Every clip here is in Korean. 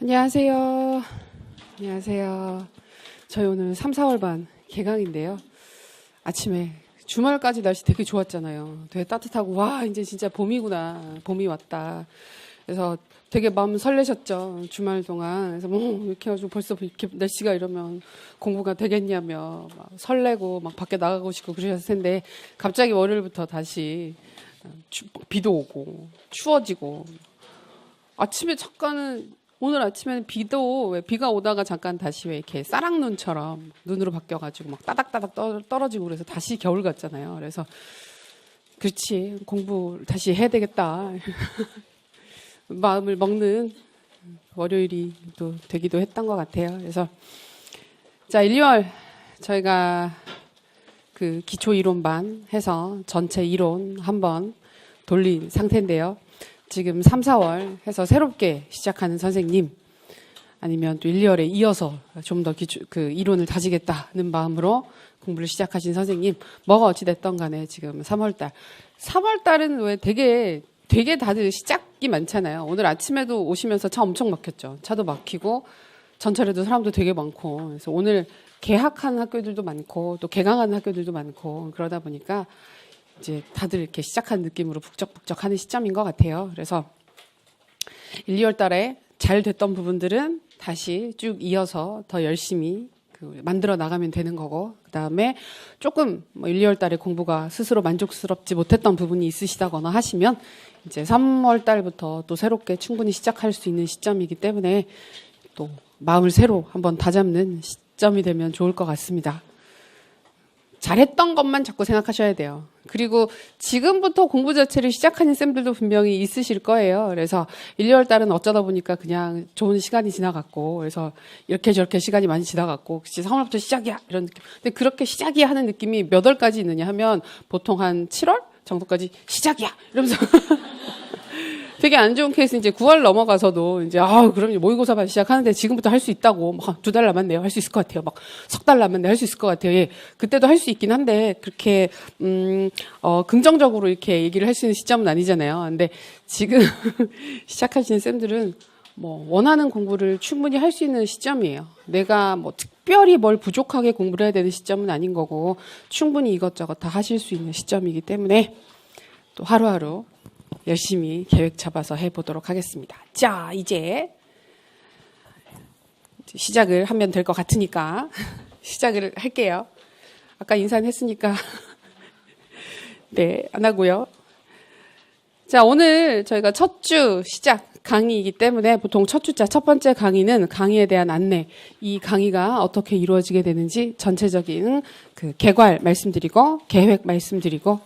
안녕하세요. 안녕하세요. 저희 오늘 3, 4월 반 개강인데요. 아침에 주말까지 날씨 되게 좋았잖아요. 되게 따뜻하고 와 이제 진짜 봄이구나. 봄이 왔다. 그래서 되게 마음 설레셨죠. 주말 동안. 그래서 뭐 이렇게 해가지고 벌써 이렇게 날씨가 이러면 공부가 되겠냐며 막 설레고 막 밖에 나가고 싶고 그러셨을 텐데 갑자기 월요일부터 다시 비도 오고 추워지고 아침에 잠깐은 오늘 아침에는 비도 왜 비가 오다가 잠깐 다시 왜 이렇게 싸락눈처럼 눈으로 바뀌어가지고 막 따닥따닥 떨어지고 그래서 다시 겨울 같잖아요. 그래서 그렇지 공부 다시 해야 되겠다 마음을 먹는 월요일이 또 되기도 했던 것 같아요. 그래서 자 1, 2월 저희가 그 기초 이론반 해서 전체 이론 한번 돌린 상태인데요. 지금 3, 4월 해서 새롭게 시작하는 선생님 아니면 또 1, 2월에 이어서 좀 더 그 이론을 다지겠다는 마음으로 공부를 시작하신 선생님 뭐가 어찌됐던 간에 지금 3월달 3월달은 왜 되게 다들 시작이 많잖아요. 오늘 아침에도 오시면서 차 엄청 막혔죠. 차도 막히고 전철에도 사람도 되게 많고 그래서 오늘 개학한 학교들도 많고 또 개강하는 학교들도 많고 그러다 보니까 이제 다들 이렇게 시작한 느낌으로 북적북적 하는 시점인 것 같아요. 그래서 1, 2월 달에 잘 됐던 부분들은 다시 쭉 이어서 더 열심히 만들어 나가면 되는 거고, 그 다음에 조금 1, 2월 달에 공부가 스스로 만족스럽지 못했던 부분이 있으시다거나 하시면 이제 3월 달부터 또 새롭게 충분히 시작할 수 있는 시점이기 때문에 또 마음을 새로 한번 다잡는 시점이 되면 좋을 것 같습니다. 잘했던 것만 자꾸 생각하셔야 돼요. 그리고 지금부터 공부 자체를 시작하는 쌤들도 분명히 있으실 거예요. 그래서 1, 2월 달은 어쩌다 보니까 그냥 좋은 시간이 지나갔고 그래서 이렇게 저렇게 시간이 많이 지나갔고 3월부터 시작이야 이런 느낌. 근데 그렇게 시작이야 하는 느낌이 몇 월까지 있느냐 하면 보통 한 7월 정도까지 시작이야 이러면서 되게 안 좋은 케이스 이제 9월 넘어가서도 이제 그럼 모의고사반 시작하는데 지금부터 할 수 있다고 막 2달 남았네요. 할 수 있을 것 같아요. 막 석 달 남았네. 할 수 있을 것 같아요. 예. 그때도 할 수 있긴 한데 그렇게 긍정적으로 이렇게 얘기를 할 수 있는 시점은 아니잖아요. 근데 지금 시작하시는 쌤들은 뭐 원하는 공부를 충분히 할 수 있는 시점이에요. 내가 뭐 특별히 뭘 부족하게 공부를 해야 되는 시점은 아닌 거고 충분히 이것저것 다 하실 수 있는 시점이기 때문에 또 하루하루 열심히 계획 잡아서 해보도록 하겠습니다. 자, 이제 시작을 하면 될 것 같으니까 시작을 할게요. 아까 인사는 했으니까 네, 안 하고요. 자, 오늘 저희가 첫 주 시작 강의이기 때문에 보통 첫 주자 첫 번째 강의는 강의에 대한 안내, 이 강의가 어떻게 이루어지게 되는지 전체적인 그 개괄 말씀드리고 계획 말씀드리고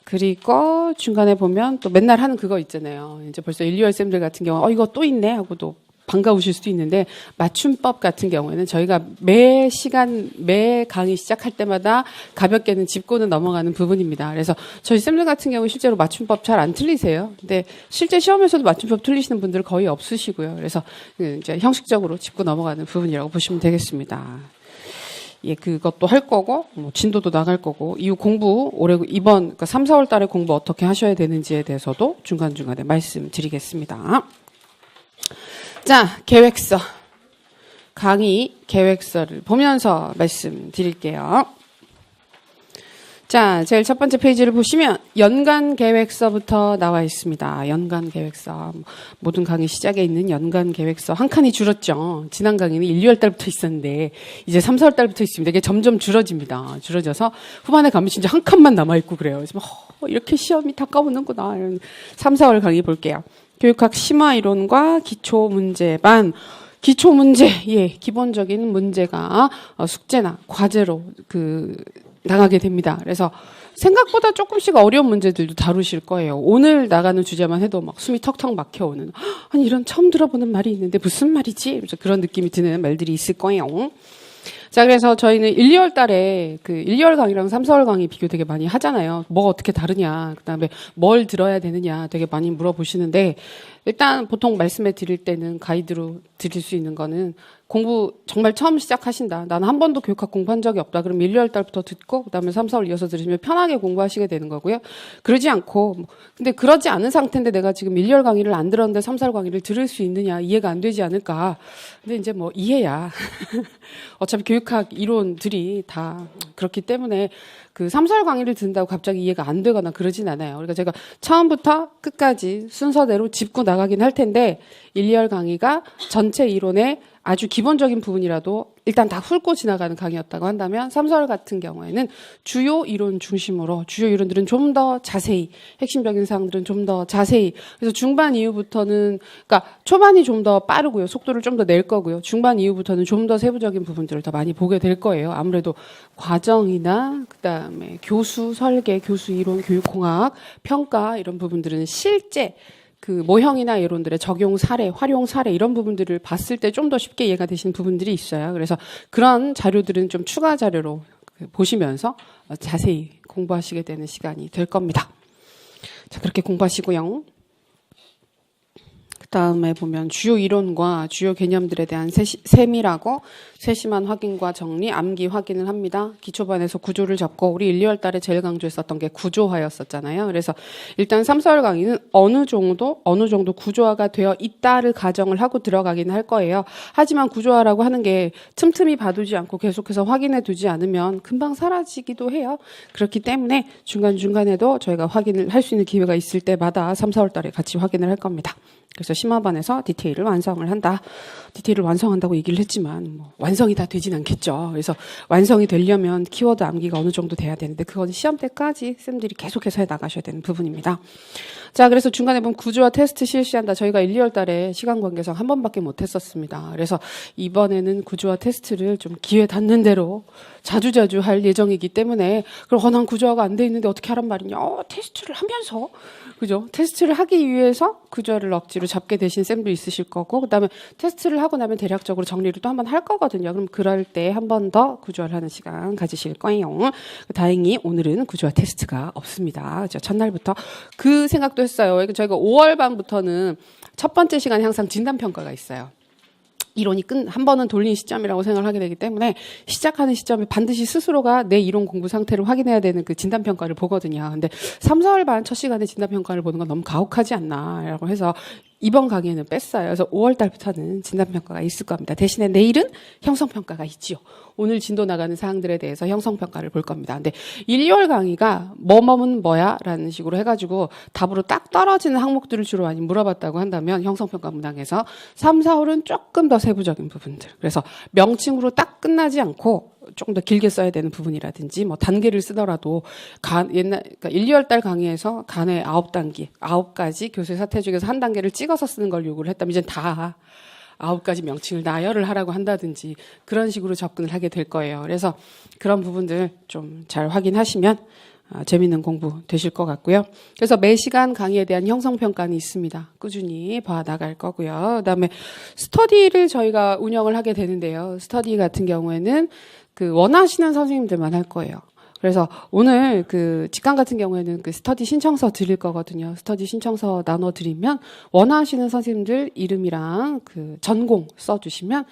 그리고 중간에 보면 또 맨날 하는 그거 있잖아요. 이제 벌써 1, 2월 쌤들 같은 경우 이거 또 있네 하고 또 반가우실 수도 있는데 맞춤법 같은 경우에는 저희가 매 시간 매 강의 시작할 때마다 가볍게는 짚고는 넘어가는 부분입니다. 그래서 저희 쌤들 같은 경우 실제로 맞춤법 잘 안 틀리세요. 근데 실제 시험에서도 맞춤법 틀리시는 분들 거의 없으시고요. 그래서 이제 형식적으로 짚고 넘어가는 부분이라고 보시면 되겠습니다. 예, 그것도 할 거고, 진도도 나갈 거고, 이후 공부, 이번, 그러니까 3, 4월 달에 공부 어떻게 하셔야 되는지에 대해서도 중간중간에 말씀드리겠습니다. 자, 계획서. 강의 계획서를 보면서 말씀드릴게요. 자, 제일 첫 번째 페이지를 보시면 연간 계획서부터 나와 있습니다. 연간 계획서. 모든 강의 시작에 있는 연간 계획서. 한 칸이 줄었죠. 지난 강의는 1, 2월 달부터 있었는데 이제 3, 4월 달부터 있습니다. 이게 점점 줄어집니다. 줄어져서 후반에 가면 진짜 한 칸만 남아있고 그래요. 그래서 이렇게 시험이 다가오는구나. 3, 4월 강의 볼게요. 교육학 심화 이론과 기초 문제반. 기초 문제, 예, 기본적인 문제가 숙제나 과제로 나가게 됩니다. 그래서 생각보다 조금씩 어려운 문제들도 다루실 거예요. 오늘 나가는 주제만 해도 막 숨이 턱턱 막혀오는 아니 이런 처음 들어보는 말이 있는데 무슨 말이지? 그래서 그런 느낌이 드는 말들이 있을 거예요. 자, 그래서 저희는 1, 2월 달에 그 1, 2월 강의랑 3, 4월 강의 비교 되게 많이 하잖아요. 뭐가 어떻게 다르냐, 그다음에 뭘 들어야 되느냐 되게 많이 물어보시는데, 일단 보통 말씀해 드릴 때는 가이드로 드릴 수 있는 거는 공부 정말 처음 시작하신다. 나는 한 번도 교육학 공부한 적이 없다. 그럼 1, 2월 달부터 듣고 그다음에 3, 4월 이어서 들으시면 편하게 공부하시게 되는 거고요. 그러지 않고 근데 그러지 않은 상태인데 내가 지금 1, 2월 강의를 안 들었는데 3, 4월 강의를 들을 수 있느냐, 이해가 안 되지 않을까. 근데 이제 뭐 이해야. 어차피 교육학 이론들이 다 그렇기 때문에 그 3, 4월 강의를 듣는다고 갑자기 이해가 안 되거나 그러진 않아요. 그러니까 제가 처음부터 끝까지 순서대로 짚고 나가긴 할 텐데 1, 2월 강의가 전체 이론의 아주 기본적인 부분이라도 일단 다 훑고 지나가는 강의였다고 한다면 3, 4월 같은 경우에는 주요 이론 중심으로 주요 이론들은 좀 더 자세히, 핵심적인 사항들은 좀 더 자세히, 그래서 중반 이후부터는 그러니까 초반이 좀 더 빠르고요. 속도를 좀 더 낼 거고요. 중반 이후부터는 좀 더 세부적인 부분들을 더 많이 보게 될 거예요. 아무래도 과정이나 그다음에 교수 설계, 교수 이론, 교육공학, 평가 이런 부분들은 실제 그 모형이나 이론들의 적용 사례, 활용 사례 이런 부분들을 봤을 때 좀 더 쉽게 이해가 되시는 부분들이 있어요. 그래서 그런 자료들은 좀 추가 자료로 보시면서 자세히 공부하시게 되는 시간이 될 겁니다. 자, 그렇게 공부하시고요. 그다음에 보면 주요 이론과 주요 개념들에 대한 세밀하고 세심한 확인과 정리, 암기 확인을 합니다. 기초반에서 구조를 잡고 우리 1, 2월 달에 제일 강조했었던 게 구조화였었잖아요. 그래서 일단 3, 4월 강의는 어느 정도 구조화가 되어 있다를 가정을 하고 들어가긴 할 거예요. 하지만 구조화라고 하는 게 틈틈이 봐두지 않고 계속해서 확인해 두지 않으면 금방 사라지기도 해요. 그렇기 때문에 중간중간에도 저희가 확인을 할 수 있는 기회가 있을 때마다 3, 4월 달에 같이 확인을 할 겁니다. 그래서 심화반에서 디테일을 완성을 한다. 디테일을 완성한다고 얘기를 했지만 뭐 완성이 다 되진 않겠죠. 그래서 완성이 되려면 키워드 암기가 어느 정도 돼야 되는데 그건 시험 때까지 쌤들이 계속해서 해 나가셔야 되는 부분입니다. 자, 그래서 중간에 보면 구조화 테스트 실시한다. 저희가 1, 2월 달에 시간 관계상 한 번밖에 못 했었습니다. 그래서 이번에는 구조화 테스트를 좀 기회 닿는 대로 자주자주 할 예정이기 때문에 그럼 난 구조화가 안 돼 있는데 어떻게 하란 말이냐. 테스트를 하면서 그죠? 테스트를 하기 위해서 구조화를 억지로 잡게 되신 쌤도 있으실 거고, 그다음에 테스트를 하고 나면 대략적으로 정리를 또 한 번 할 거거든요. 그럼 그럴 때 한 번 더 구조화를 하는 시간 가지실 거예요. 다행히 오늘은 구조화 테스트가 없습니다. 그죠? 첫날부터 그 생각도 했어요. 저희가 5월 반부터는 첫 번째 시간에 항상 진단평가가 있어요. 이론이 한 번은 돌린 시점이라고 생각을 하게 되기 때문에 시작하는 시점에 반드시 스스로가 내 이론 공부 상태를 확인해야 되는 그 진단평가를 보거든요. 근데 3, 4월 반 첫 시간에 진단평가를 보는 건 너무 가혹하지 않나라고 해서 이번 강의는 뺐어요. 그래서 5월 달부터는 진단평가가 있을 겁니다. 대신에 내일은 형성평가가 있지요. 오늘 진도 나가는 사항들에 대해서 형성평가를 볼 겁니다. 근데 1, 2월 강의가 뭐뭐는 뭐야? 라는 식으로 해가지고 답으로 딱 떨어지는 항목들을 주로 많이 물어봤다고 한다면 형성평가 문항에서 3, 4월은 조금 더 세부적인 부분들. 그래서 명칭으로 딱 끝나지 않고 조금 더 길게 써야 되는 부분이라든지 뭐 단계를 쓰더라도 그러니까 1, 2월 달 강의에서 간의 9단계, 9가지 교수의 사태 중에서 한 단계를 찍어서 쓰는 걸 요구를 했다면 이제 다 9가지 명칭을 나열을 하라고 한다든지 그런 식으로 접근을 하게 될 거예요. 그래서 그런 부분들 좀 잘 확인하시면 재미있는 공부 되실 것 같고요. 그래서 매 시간 강의에 대한 형성평가는 있습니다. 꾸준히 봐나갈 거고요. 그다음에 스터디를 저희가 운영을 하게 되는데요. 스터디 같은 경우에는 그 원하시는 선생님들만 할 거예요. 그래서 오늘 그 직강 같은 경우에는 그 스터디 신청서 드릴 거거든요. 스터디 신청서 나눠드리면 원하시는 선생님들 이름이랑 그 전공 써주시면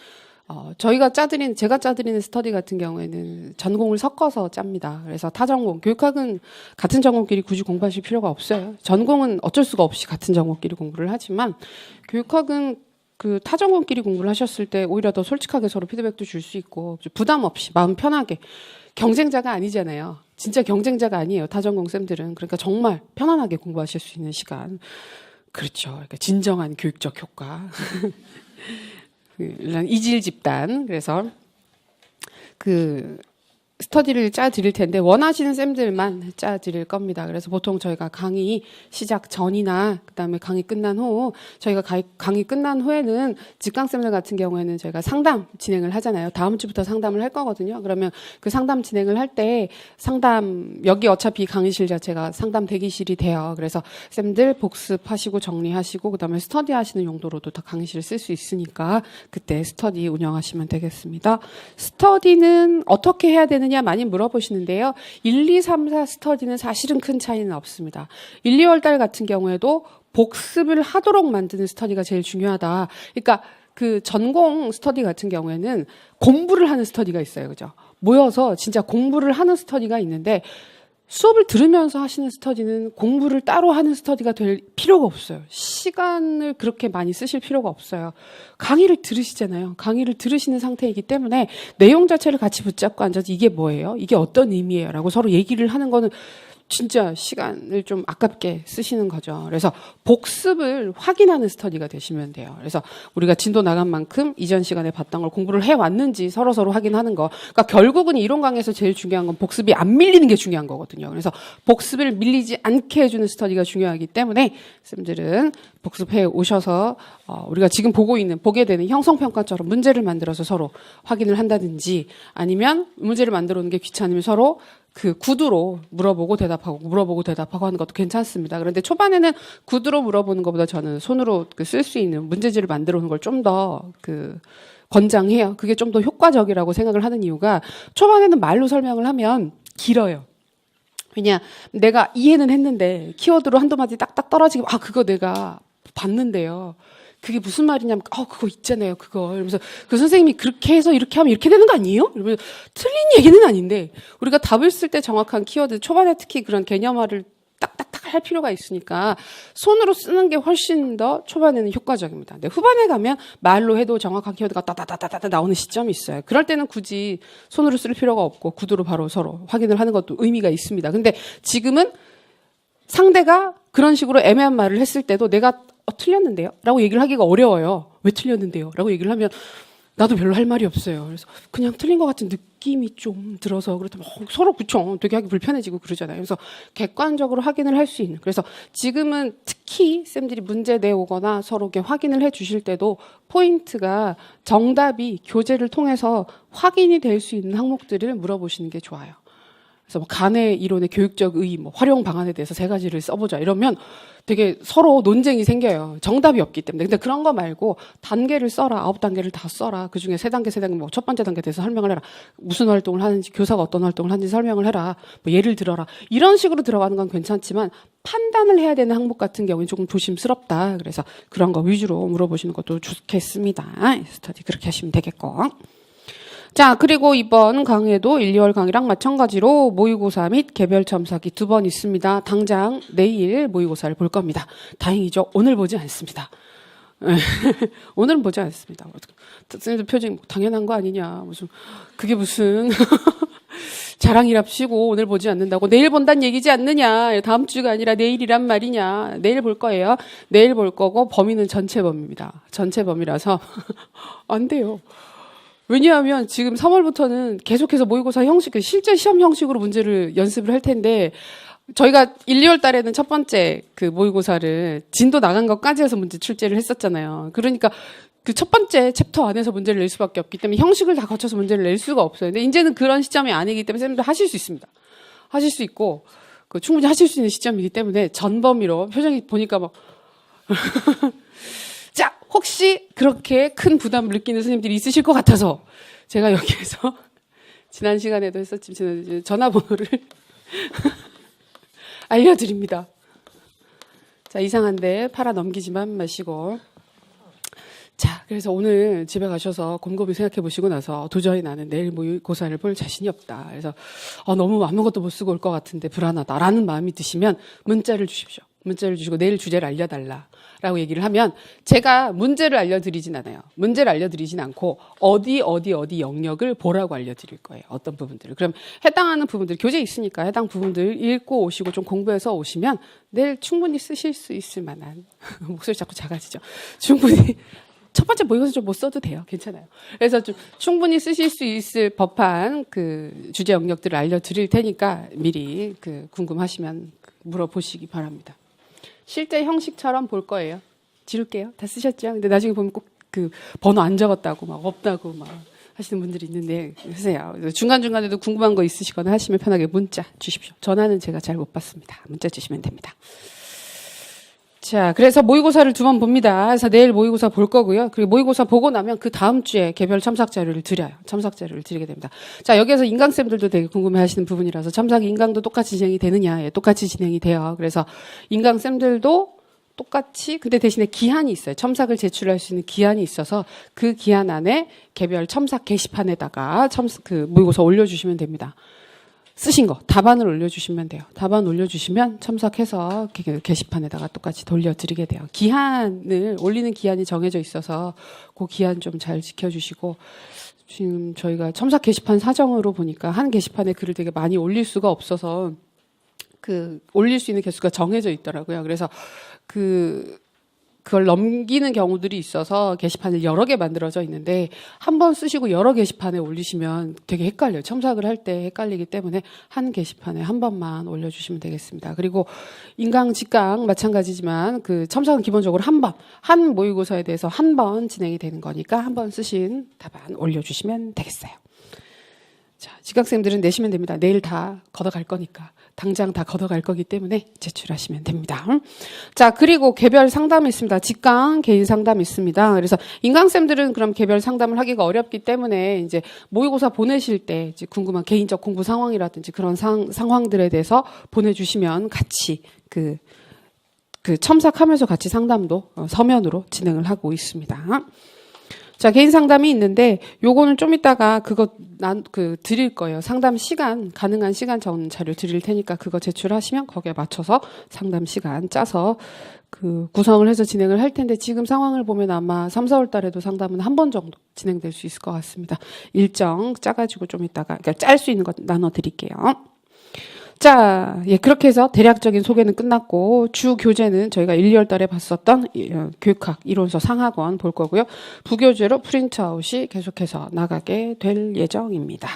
제가 짜드리는 스터디 같은 경우에는 전공을 섞어서 짭니다. 그래서 타전공, 교육학은 같은 전공끼리 굳이 공부하실 필요가 없어요. 전공은 어쩔 수가 없이 같은 전공끼리 공부를 하지만 교육학은 그 타전공끼리 공부를 하셨을 때 오히려 더 솔직하게 서로 피드백도 줄 수 있고 부담 없이 마음 편하게 경쟁자가 아니잖아요. 진짜 경쟁자가 아니에요. 타전공 쌤들은. 그러니까 정말 편안하게 공부하실 수 있는 시간. 그렇죠. 그러니까 진정한 교육적 효과. 이질 집단. 그래서 스터디를 짜 드릴 텐데 원하시는 쌤들만 짜 드릴 겁니다. 그래서 보통 저희가 강의 시작 전이나 그다음에 강의 끝난 후 저희가 강의 끝난 후에는 직강 쌤들 같은 경우에는 저희가 상담 진행을 하잖아요. 다음 주부터 상담을 할 거거든요. 그러면 그 상담 진행을 할 때 상담 여기 어차피 강의실 자체가 상담 대기실이 돼요. 그래서 쌤들 복습하시고 정리하시고 그다음에 스터디 하시는 용도로도 다 강의실을 쓸 수 있으니까 그때 스터디 운영하시면 되겠습니다. 스터디는 어떻게 해야 되느냐 많이 물어보시는데요. 1, 2, 3, 4 스터디는 사실은 큰 차이는 없습니다. 1, 2월 달 같은 경우에도 복습을 하도록 만드는 스터디가 제일 중요하다. 그러니까 그 전공 스터디 같은 경우에는 공부를 하는 스터디가 있어요. 그죠? 모여서 진짜 공부를 하는 스터디가 있는데 수업을 들으면서 하시는 스터디는 공부를 따로 하는 스터디가 될 필요가 없어요. 시간을 그렇게 많이 쓰실 필요가 없어요. 강의를 들으시잖아요. 강의를 들으시는 상태이기 때문에 내용 자체를 같이 붙잡고 앉아서 이게 뭐예요? 이게 어떤 의미예요? 라고 서로 얘기를 하는 거는 진짜 시간을 좀 아깝게 쓰시는 거죠. 그래서 복습을 확인하는 스터디가 되시면 돼요. 그래서 우리가 진도 나간 만큼 이전 시간에 봤던 걸 공부를 해왔는지 서로서로 확인하는 거. 그러니까 결국은 이론 강의에서 제일 중요한 건 복습이 안 밀리는 게 중요한 거거든요. 그래서 복습을 밀리지 않게 해주는 스터디가 중요하기 때문에 쌤들은 복습해 오셔서 우리가 지금 보게 되는 형성평가처럼 문제를 만들어서 서로 확인을 한다든지 아니면 문제를 만들어 오는 게 귀찮으면 서로 그 구두로 물어보고 대답하고 하는 것도 괜찮습니다. 그런데 초반에는 구두로 물어보는 것보다 저는 손으로 쓸 수 있는 문제지를 만들어 오는 걸 좀 더 권장해요. 그게 좀 더 효과적이라고 생각을 하는 이유가 초반에는 말로 설명을 하면 길어요. 왜냐, 내가 이해는 했는데 키워드로 한두 마디 딱딱 떨어지고 그거 내가 봤는데요. 그게 무슨 말이냐면 그거 있잖아요. 그거. 이러면서 그 선생님이 그렇게 해서 이렇게 하면 이렇게 되는 거 아니에요? 이러면서 틀린 얘기는 아닌데 우리가 답을 쓸 때 정확한 키워드 초반에 특히 그런 개념화를 딱딱딱 할 필요가 있으니까 손으로 쓰는 게 훨씬 더 초반에는 효과적입니다. 근데 후반에 가면 말로 해도 정확한 키워드가 따다다다다 나오는 시점이 있어요. 그럴 때는 굳이 손으로 쓸 필요가 없고 구두로 바로 서로 확인을 하는 것도 의미가 있습니다. 근데 지금은 상대가 그런 식으로 애매한 말을 했을 때도 내가 틀렸는데요? 라고 얘기를 하기가 어려워요. 왜 틀렸는데요? 라고 얘기를 하면 나도 별로 할 말이 없어요. 그래서 그냥 틀린 것 같은 느낌이 좀 들어서 그렇다면 서로 그쵸. 되게 하기 불편해지고 그러잖아요. 그래서 객관적으로 확인을 할 수 있는. 그래서 지금은 특히 쌤들이 문제 내오거나 서로 이렇게 확인을 해 주실 때도 포인트가 정답이 교재를 통해서 확인이 될 수 있는 항목들을 물어보시는 게 좋아요. 그래서 간의 이론의 교육적 의의, 활용 방안에 대해서 3가지를 써보자 이러면 되게 서로 논쟁이 생겨요. 정답이 없기 때문에. 근데 그런 거 말고 단계를 써라. 9단계를 다 써라. 그 중에 3단계, 첫 번째 단계에 대해서 설명을 해라. 무슨 활동을 하는지, 교사가 어떤 활동을 하는지 설명을 해라. 예를 들어라. 이런 식으로 들어가는 건 괜찮지만 판단을 해야 되는 항목 같은 경우는 조금 조심스럽다. 그래서 그런 거 위주로 물어보시는 것도 좋겠습니다. 스터디 그렇게 하시면 되겠고. 자, 그리고 이번 강의에도 1, 2월 강의랑 마찬가지로 모의고사 및 개별 첨삭이 2번 있습니다. 당장 내일 모의고사를 볼 겁니다. 다행이죠. 오늘 보지 않습니다. 오늘은 보지 않습니다. 선생님들 표정이 당연한 거 아니냐. 그게 무슨 자랑이랍시고 오늘 보지 않는다고. 내일 본다는 얘기지 않느냐. 다음 주가 아니라 내일이란 말이냐. 내일 볼 거예요. 내일 볼 거고 범위는 전체 범위입니다. 전체 범위라서 안 돼요. 왜냐하면 지금 3월부터는 계속해서 모의고사 형식, 실제 시험 형식으로 문제를 연습을 할 텐데 저희가 1, 2월 달에는 첫 번째 그 모의고사를 진도 나간 것까지 해서 문제 출제를 했었잖아요. 그러니까 그 첫 번째 챕터 안에서 문제를 낼 수밖에 없기 때문에 형식을 다 거쳐서 문제를 낼 수가 없어요. 근데 이제는 그런 시점이 아니기 때문에 선생님들 하실 수 있습니다. 하실 수 있고 충분히 하실 수 있는 시점이기 때문에 전 범위로 표정이 보니까 자, 혹시 그렇게 큰 부담을 느끼는 선생님들이 있으실 것 같아서 제가 여기에서 지난 시간에도 했었지만 전화번호를 알려드립니다. 자, 이상한데 팔아 넘기지만 마시고. 자, 그래서 오늘 집에 가셔서 곰곰이 생각해 보시고 나서 도저히 나는 내일 모의고사를 볼 자신이 없다. 그래서 너무 아무것도 못 쓰고 올 것 같은데 불안하다라는 마음이 드시면 문자를 주십시오. 문자를 주시고 내일 주제를 알려달라라고 얘기를 하면 제가 문제를 알려드리진 않아요. 문제를 알려드리진 않고 어디 영역을 보라고 알려드릴 거예요. 어떤 부분들을. 그럼 해당하는 부분들, 교재 있으니까 해당 부분들 읽고 오시고 좀 공부해서 오시면 내일 충분히 쓰실 수 있을 만한 목소리 자꾸 작아지죠. 충분히 첫 번째 모의고사 좀 못 써도 돼요. 괜찮아요. 그래서 좀 충분히 쓰실 수 있을 법한 그 주제 영역들을 알려드릴 테니까 미리 그 궁금하시면 물어보시기 바랍니다. 실제 형식처럼 볼 거예요. 지울게요. 다 쓰셨죠? 근데 나중에 보면 꼭 그 번호 안 적었다고 막 없다고 막 하시는 분들이 있는데 하세요. 중간중간에도 궁금한 거 있으시거나 하시면 편하게 문자 주십시오. 전화는 제가 잘 못 받습니다. 문자 주시면 됩니다. 자, 그래서 모의고사를 2번 봅니다. 그래서 내일 모의고사 볼 거고요. 그리고 모의고사 보고 나면 그 다음 주에 개별 첨삭 자료를 드려요. 첨삭 자료를 드리게 됩니다. 자, 여기에서 인강쌤들도 되게 궁금해 하시는 부분이라서 첨삭 인강도 똑같이 진행이 되느냐? 예, 똑같이 진행이 돼요. 그래서 인강쌤들도 똑같이, 근데 대신에 기한이 있어요. 첨삭을 제출할 수 있는 기한이 있어서 그 기한 안에 개별 첨삭 게시판에다가 그 모의고사 올려주시면 됩니다. 쓰신 거 답안을 올려주시면 돼요. 답안 올려주시면 첨삭해서 게시판에다가 똑같이 돌려드리게 돼요. 기한을 올리는 기한이 정해져 있어서 그 기한 좀 잘 지켜주시고, 지금 저희가 첨삭 게시판 사정으로 보니까 한 게시판에 글을 되게 많이 올릴 수가 없어서 그 올릴 수 있는 개수가 정해져 있더라고요. 그래서 그걸 넘기는 경우들이 있어서 게시판을 여러 개 만들어져 있는데 한 번 쓰시고 여러 게시판에 올리시면 되게 헷갈려요. 첨삭을 할 때 헷갈리기 때문에 한 게시판에 한 번만 올려주시면 되겠습니다. 그리고 인강, 직강 마찬가지지만 그 첨삭은 기본적으로 한 번, 한 모의고사에 대해서 한 번 진행이 되는 거니까 한 번 쓰신 답안 올려주시면 되겠어요. 자, 직강생들은 내시면 됩니다. 내일 다 걷어갈 거니까. 당장 다 걷어갈 거기 때문에 제출하시면 됩니다. 자, 그리고 개별 상담이 있습니다. 직강 개인 상담이 있습니다. 그래서 인강쌤들은 그럼 개별 상담을 하기가 어렵기 때문에 이제 모의고사 보내실 때 이제 궁금한 개인적 공부 상황이라든지 그런 상황들에 대해서 보내주시면 같이 그 첨삭하면서 같이 상담도 서면으로 진행을 하고 있습니다. 자, 개인 상담이 있는데 요거는 좀 이따가 드릴 거예요. 상담 시간, 가능한 시간 전 자료 드릴 테니까 그거 제출하시면 거기에 맞춰서 상담 시간 짜서 그 구성을 해서 진행을 할 텐데 지금 상황을 보면 아마 3, 4월 달에도 상담은 한 번 정도 진행될 수 있을 것 같습니다. 일정 짜가지고 좀 이따가, 그러니까 짤 수 있는 거 나눠 드릴게요. 자, 예, 그렇게 해서 대략적인 소개는 끝났고, 주 교재는 저희가 1, 2월 달에 봤었던 교육학 이론서 상학원 볼 거고요. 부교재로 프린트아웃이 계속해서 나가게 될 예정입니다.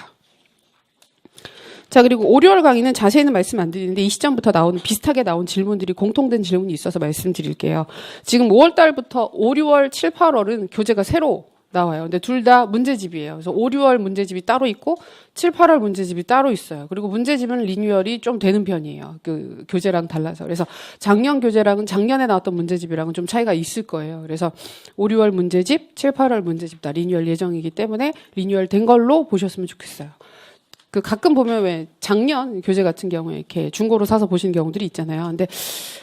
자, 그리고 5, 6월 강의는 자세히는 말씀 안 드리는데 이 시점부터 비슷하게 나온 질문들이 공통된 질문이 있어서 말씀드릴게요. 지금 5월 달부터 5, 6월, 7, 8월은 교재가 새로 나와요. 근데 둘 다 문제집이에요. 그래서 5, 6월 문제집이 따로 있고 7, 8월 문제집이 따로 있어요. 그리고 문제집은 리뉴얼이 좀 되는 편이에요. 그 교재랑 달라서. 그래서 작년 교재랑은 작년에 나왔던 문제집이랑은 좀 차이가 있을 거예요. 그래서 5, 6월 문제집, 7, 8월 문제집 다 리뉴얼 예정이기 때문에 리뉴얼 된 걸로 보셨으면 좋겠어요. 그 가끔 보면 왜 작년 교재 같은 경우에 이렇게 중고로 사서 보시는 경우들이 있잖아요. 근데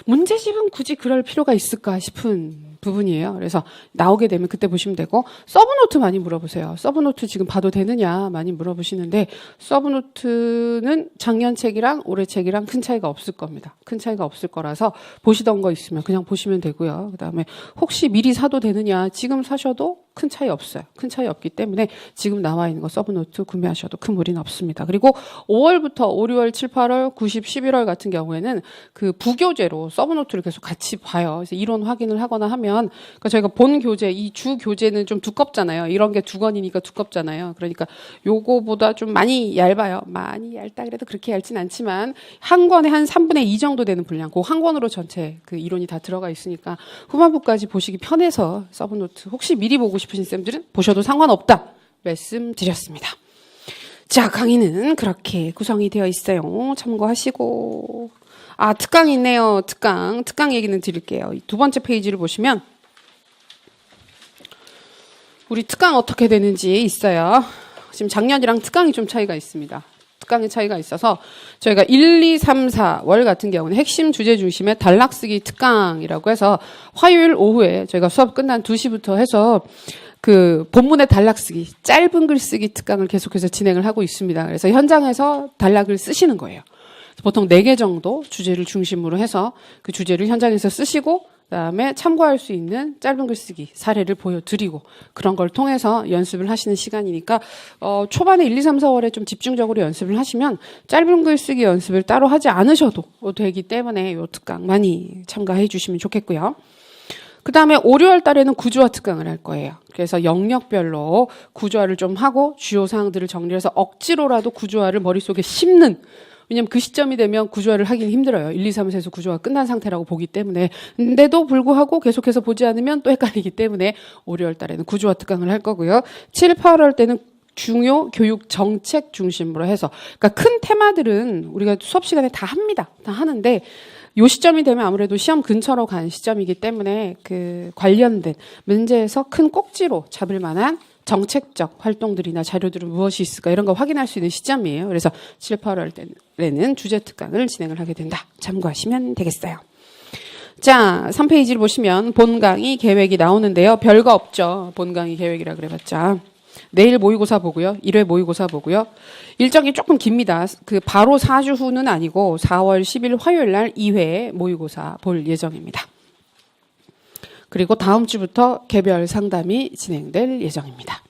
문제집은 굳이 그럴 필요가 있을까 싶은 부분이에요. 그래서 나오게 되면 그때 보시면 되고, 서브노트 많이 물어보세요. 서브노트 지금 봐도 되느냐 많이 물어보시는데, 서브노트는 작년 책이랑 올해 책이랑 큰 차이가 없을 겁니다. 큰 차이가 없을 거라서 보시던 거 있으면 그냥 보시면 되고요. 그다음에 혹시 미리 사도 되느냐, 지금 사셔도 큰 차이 없어요. 큰 차이 없기 때문에 지금 나와 있는 거 서브노트 구매하셔도 큰 무리는 없습니다. 그리고 5월부터 5, 6월, 7, 8월, 90, 11월 같은 경우에는 그 부교재로 서브노트를 계속 같이 봐요. 그래서 이론 확인을 하거나 하면, 그러니까 저희가 본 교재, 이 주 교재는 좀 두껍잖아요. 이런 게 2권이니까 두껍잖아요. 그러니까 요거보다 좀 많이 얇아요. 많이 얇다 그래도 그렇게 얇진 않지만 한 권에 한 3분의 2 정도 되는 분량, 그 한 권으로 전체 그 이론이 다 들어가 있으니까 후반부까지 보시기 편해서 서브노트 혹시 미리 보고 싶으신 쌤들은 보셔도 상관없다 말씀드렸습니다. 자, 강의는 그렇게 구성이 되어 있어요. 참고하시고. 아, 특강이 있네요. 특강 얘기는 드릴게요. 2번째 페이지를 보시면 우리 특강 어떻게 되는지 있어요. 지금 작년이랑 특강이 좀 차이가 있습니다. 특강의 차이가 있어서 저희가 1, 2, 3, 4월 같은 경우는 핵심 주제 중심의 단락쓰기 특강이라고 해서 화요일 오후에 저희가 수업 끝난 2시부터 해서 그 본문의 단락쓰기, 짧은 글 쓰기 특강을 계속해서 진행을 하고 있습니다. 그래서 현장에서 단락을 쓰시는 거예요. 보통 4개 정도 주제를 중심으로 해서 그 주제를 현장에서 쓰시고, 그다음에 참고할 수 있는 짧은 글쓰기 사례를 보여드리고, 그런 걸 통해서 연습을 하시는 시간이니까 초반에 1, 2, 3, 4월에 좀 집중적으로 연습을 하시면 짧은 글쓰기 연습을 따로 하지 않으셔도 되기 때문에 이 특강 많이 참가해 주시면 좋겠고요. 그 다음에 5, 6월 달에는 구조화 특강을 할 거예요. 그래서 영역별로 구조화를 좀 하고 주요 사항들을 정리해서 억지로라도 구조화를 머릿속에 심는, 왜냐면 그 시점이 되면 구조화를 하긴 힘들어요. 1, 2, 3, 4에서 구조화가 끝난 상태라고 보기 때문에. 근데도 불구하고 계속해서 보지 않으면 또 헷갈리기 때문에 5, 6월 달에는 구조화 특강을 할 거고요. 7, 8월 때는 중요 교육 정책 중심으로 해서, 그러니까 큰 테마들은 우리가 수업 시간에 다 합니다. 다 하는데 요 시점이 되면 아무래도 시험 근처로 간 시점이기 때문에 그 관련된 문제에서 큰 꼭지로 잡을 만한 정책적 활동들이나 자료들은 무엇이 있을까 이런 거 확인할 수 있는 시점이에요. 그래서 7, 8월 때는 주제 특강을 진행을 하게 된다. 참고하시면 되겠어요. 자, 3페이지를 보시면 본 강의 계획이 나오는데요. 별거 없죠. 본 강의 계획이라 그래봤자. 내일 모의고사 보고요. 1회 모의고사 보고요. 일정이 조금 깁니다. 그 바로 4주 후는 아니고 4월 10일 화요일 날 2회 모의고사 볼 예정입니다. 그리고 다음 주부터 개별 상담이 진행될 예정입니다.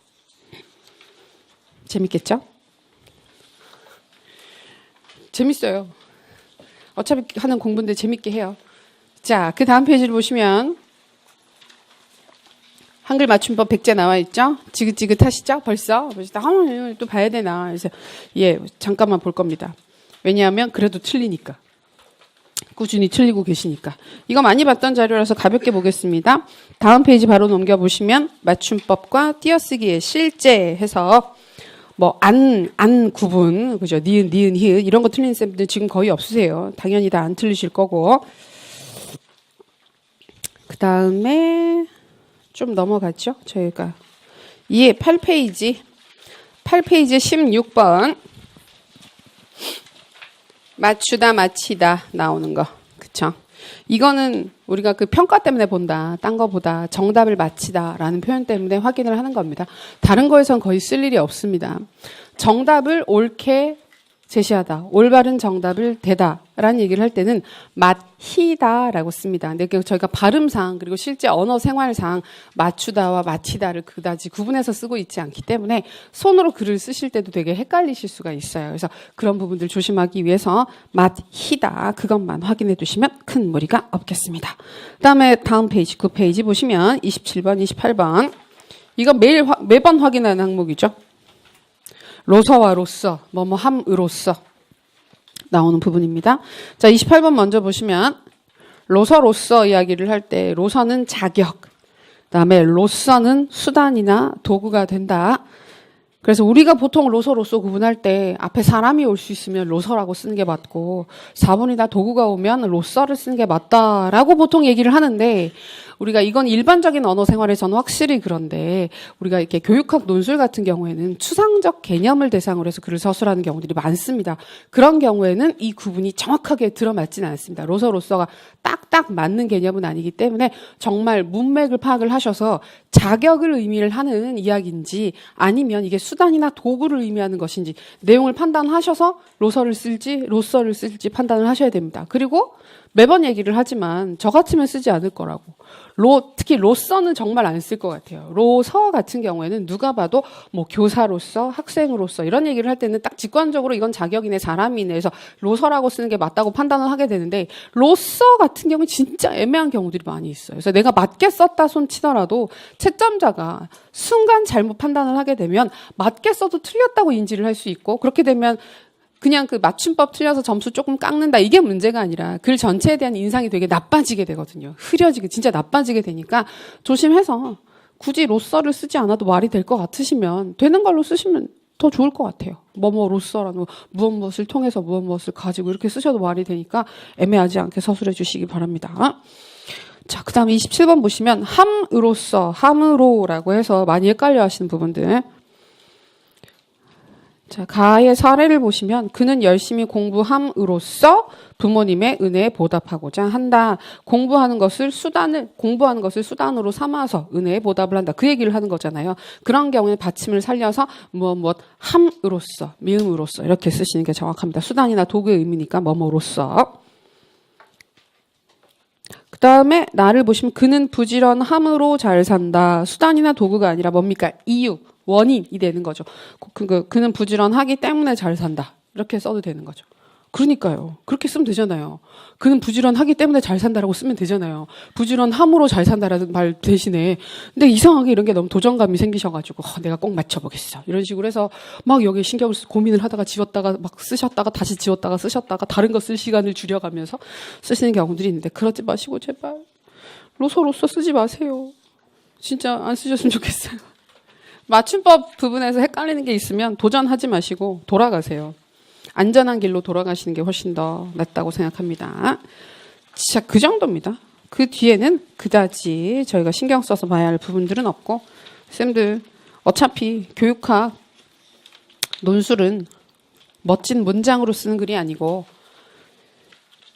재밌겠죠? 재밌어요. 어차피 하는 공부인데 재밌게 해요. 자, 그 다음 페이지를 보시면 한글 맞춤법 100제 나와 있죠? 지긋지긋하시죠? 벌써 또 봐야 되나. 그래서 예, 잠깐만 볼 겁니다. 왜냐하면 그래도 틀리니까. 꾸준히 틀리고 계시니까. 이거 많이 봤던 자료라서 가볍게 보겠습니다. 다음 페이지 바로 넘겨보시면 맞춤법과 띄어쓰기의 실제 해서 뭐 안 구분, 그죠? 니은, 히읗 이런 거 틀린 쌤들 지금 거의 없으세요. 당연히 다 안 틀리실 거고. 그 다음에 좀 넘어갔죠? 저희가 8페이지 16번 맞추다 마치다 나오는 거. 그쵸? 이거는 우리가 그 평가 때문에 본다. 딴 거보다 정답을 맞히다라는 표현 때문에 확인을 하는 겁니다. 다른 거에선 거의 쓸 일이 없습니다. 정답을 옳게 제시하다. 올바른 정답을 대다라는 얘기를 할 때는 맞히다라고 씁니다. 근데 저희가 발음상 그리고 실제 언어 생활상 맞추다와 맞히다를 그다지 구분해서 쓰고 있지 않기 때문에 손으로 글을 쓰실 때도 되게 헷갈리실 수가 있어요. 그래서 그런 부분들 조심하기 위해서 맞히다 그것만 확인해 두시면 큰 무리가 없겠습니다. 그다음에 다음 페이지 9페이지 보시면 27번, 28번 이거 매번 확인하는 항목이죠. 로서와 로서, 함으로써 나오는 부분입니다. 자, 28번 먼저 보시면 로서로서 이야기를 할 때 로서는 자격, 그다음에 로서는 수단이나 도구가 된다. 그래서 우리가 보통 로서로서 구분할 때 앞에 사람이 올 수 있으면 로서라고 쓰는 게 맞고 사본이나 도구가 오면 로서를 쓰는 게 맞다라고 보통 얘기를 하는데 우리가 이건 일반적인 언어 생활에서는 확실히 그런데 우리가 이렇게 교육학 논술 같은 경우에는 추상적 개념을 대상으로 해서 글을 서술하는 경우들이 많습니다. 그런 경우에는 이 구분이 정확하게 들어맞지는 않습니다. 로서로서가 딱딱 맞는 개념은 아니기 때문에 정말 문맥을 파악을 하셔서 자격을 의미를 하는 이야기인지 아니면 이게 수단이나 도구를 의미하는 것인지 내용을 판단하셔서 로서를 쓸지 로서를 쓸지 판단을 하셔야 됩니다. 그리고 매번 얘기를 하지만 저 같으면 쓰지 않을 거라고. 특히 로서는 정말 안 쓸 것 같아요. 로서 같은 경우에는 누가 봐도 뭐 교사로서 학생으로서 이런 얘기를 할 때는 딱 직관적으로 이건 자격이네 사람이네 해서 로서라고 쓰는 게 맞다고 판단을 하게 되는데 로서 같은 경우는 진짜 애매한 경우들이 많이 있어요. 그래서 내가 맞게 썼다 손 치더라도 채점자가 순간 잘못 판단을 하게 되면 맞게 써도 틀렸다고 인지를 할 수 있고 그렇게 되면 그냥 그 맞춤법 틀려서 점수 조금 깎는다 이게 문제가 아니라 글 전체에 대한 인상이 되게 나빠지게 되거든요. 흐려지게 진짜 나빠지게 되니까 조심해서 굳이 로서를 쓰지 않아도 말이 될 것 같으시면 되는 걸로 쓰시면 더 좋을 것 같아요. 로서라는 무엇을 통해서 무엇을 가지고 이렇게 쓰셔도 말이 되니까 애매하지 않게 서술해 주시기 바랍니다. 자, 그 다음에 27번 보시면 함으로써 함으로라고 해서 많이 헷갈려 하시는 부분들. 자, 가의 사례를 보시면 그는 열심히 공부함으로써 부모님의 은혜에 보답하고자 한다. 공부하는 것을 수단으로 삼아서 은혜에 보답을 한다. 그 얘기를 하는 거잖아요. 그런 경우에 받침을 살려서 함으로써, 미음으로써 이렇게 쓰시는 게 정확합니다. 수단이나 도구의 의미니까 뭐뭐로써. 그 다음에 나를 보시면 그는 부지런함으로 잘 산다. 수단이나 도구가 아니라 뭡니까? 이유. 원인이 되는 거죠. 그는 부지런하기 때문에 잘 산다. 이렇게 써도 되는 거죠. 그러니까요. 그렇게 쓰면 되잖아요. 그는 부지런하기 때문에 잘 산다라고 쓰면 되잖아요. 부지런함으로 잘 산다라는 말 대신에. 근데 이상하게 이런 게 너무 도전감이 생기셔가지고 내가 꼭 맞춰보겠어. 이런 식으로 해서 막 여기에 신경을 고민을 하다가 지웠다가 막 쓰셨다가 다시 지웠다가 쓰셨다가 다른 거 쓸 시간을 줄여가면서 쓰시는 경우들이 있는데 그러지 마시고 제발 로서로서 쓰지 마세요. 진짜 안 쓰셨으면 좋겠어요. 맞춤법 부분에서 헷갈리는 게 있으면 도전하지 마시고 돌아가세요. 안전한 길로 돌아가시는 게 훨씬 더 낫다고 생각합니다. 자, 그 정도입니다. 그 뒤에는 그다지 저희가 신경 써서 봐야 할 부분들은 없고, 쌤들 어차피 교육학 논술은 멋진 문장으로 쓰는 글이 아니고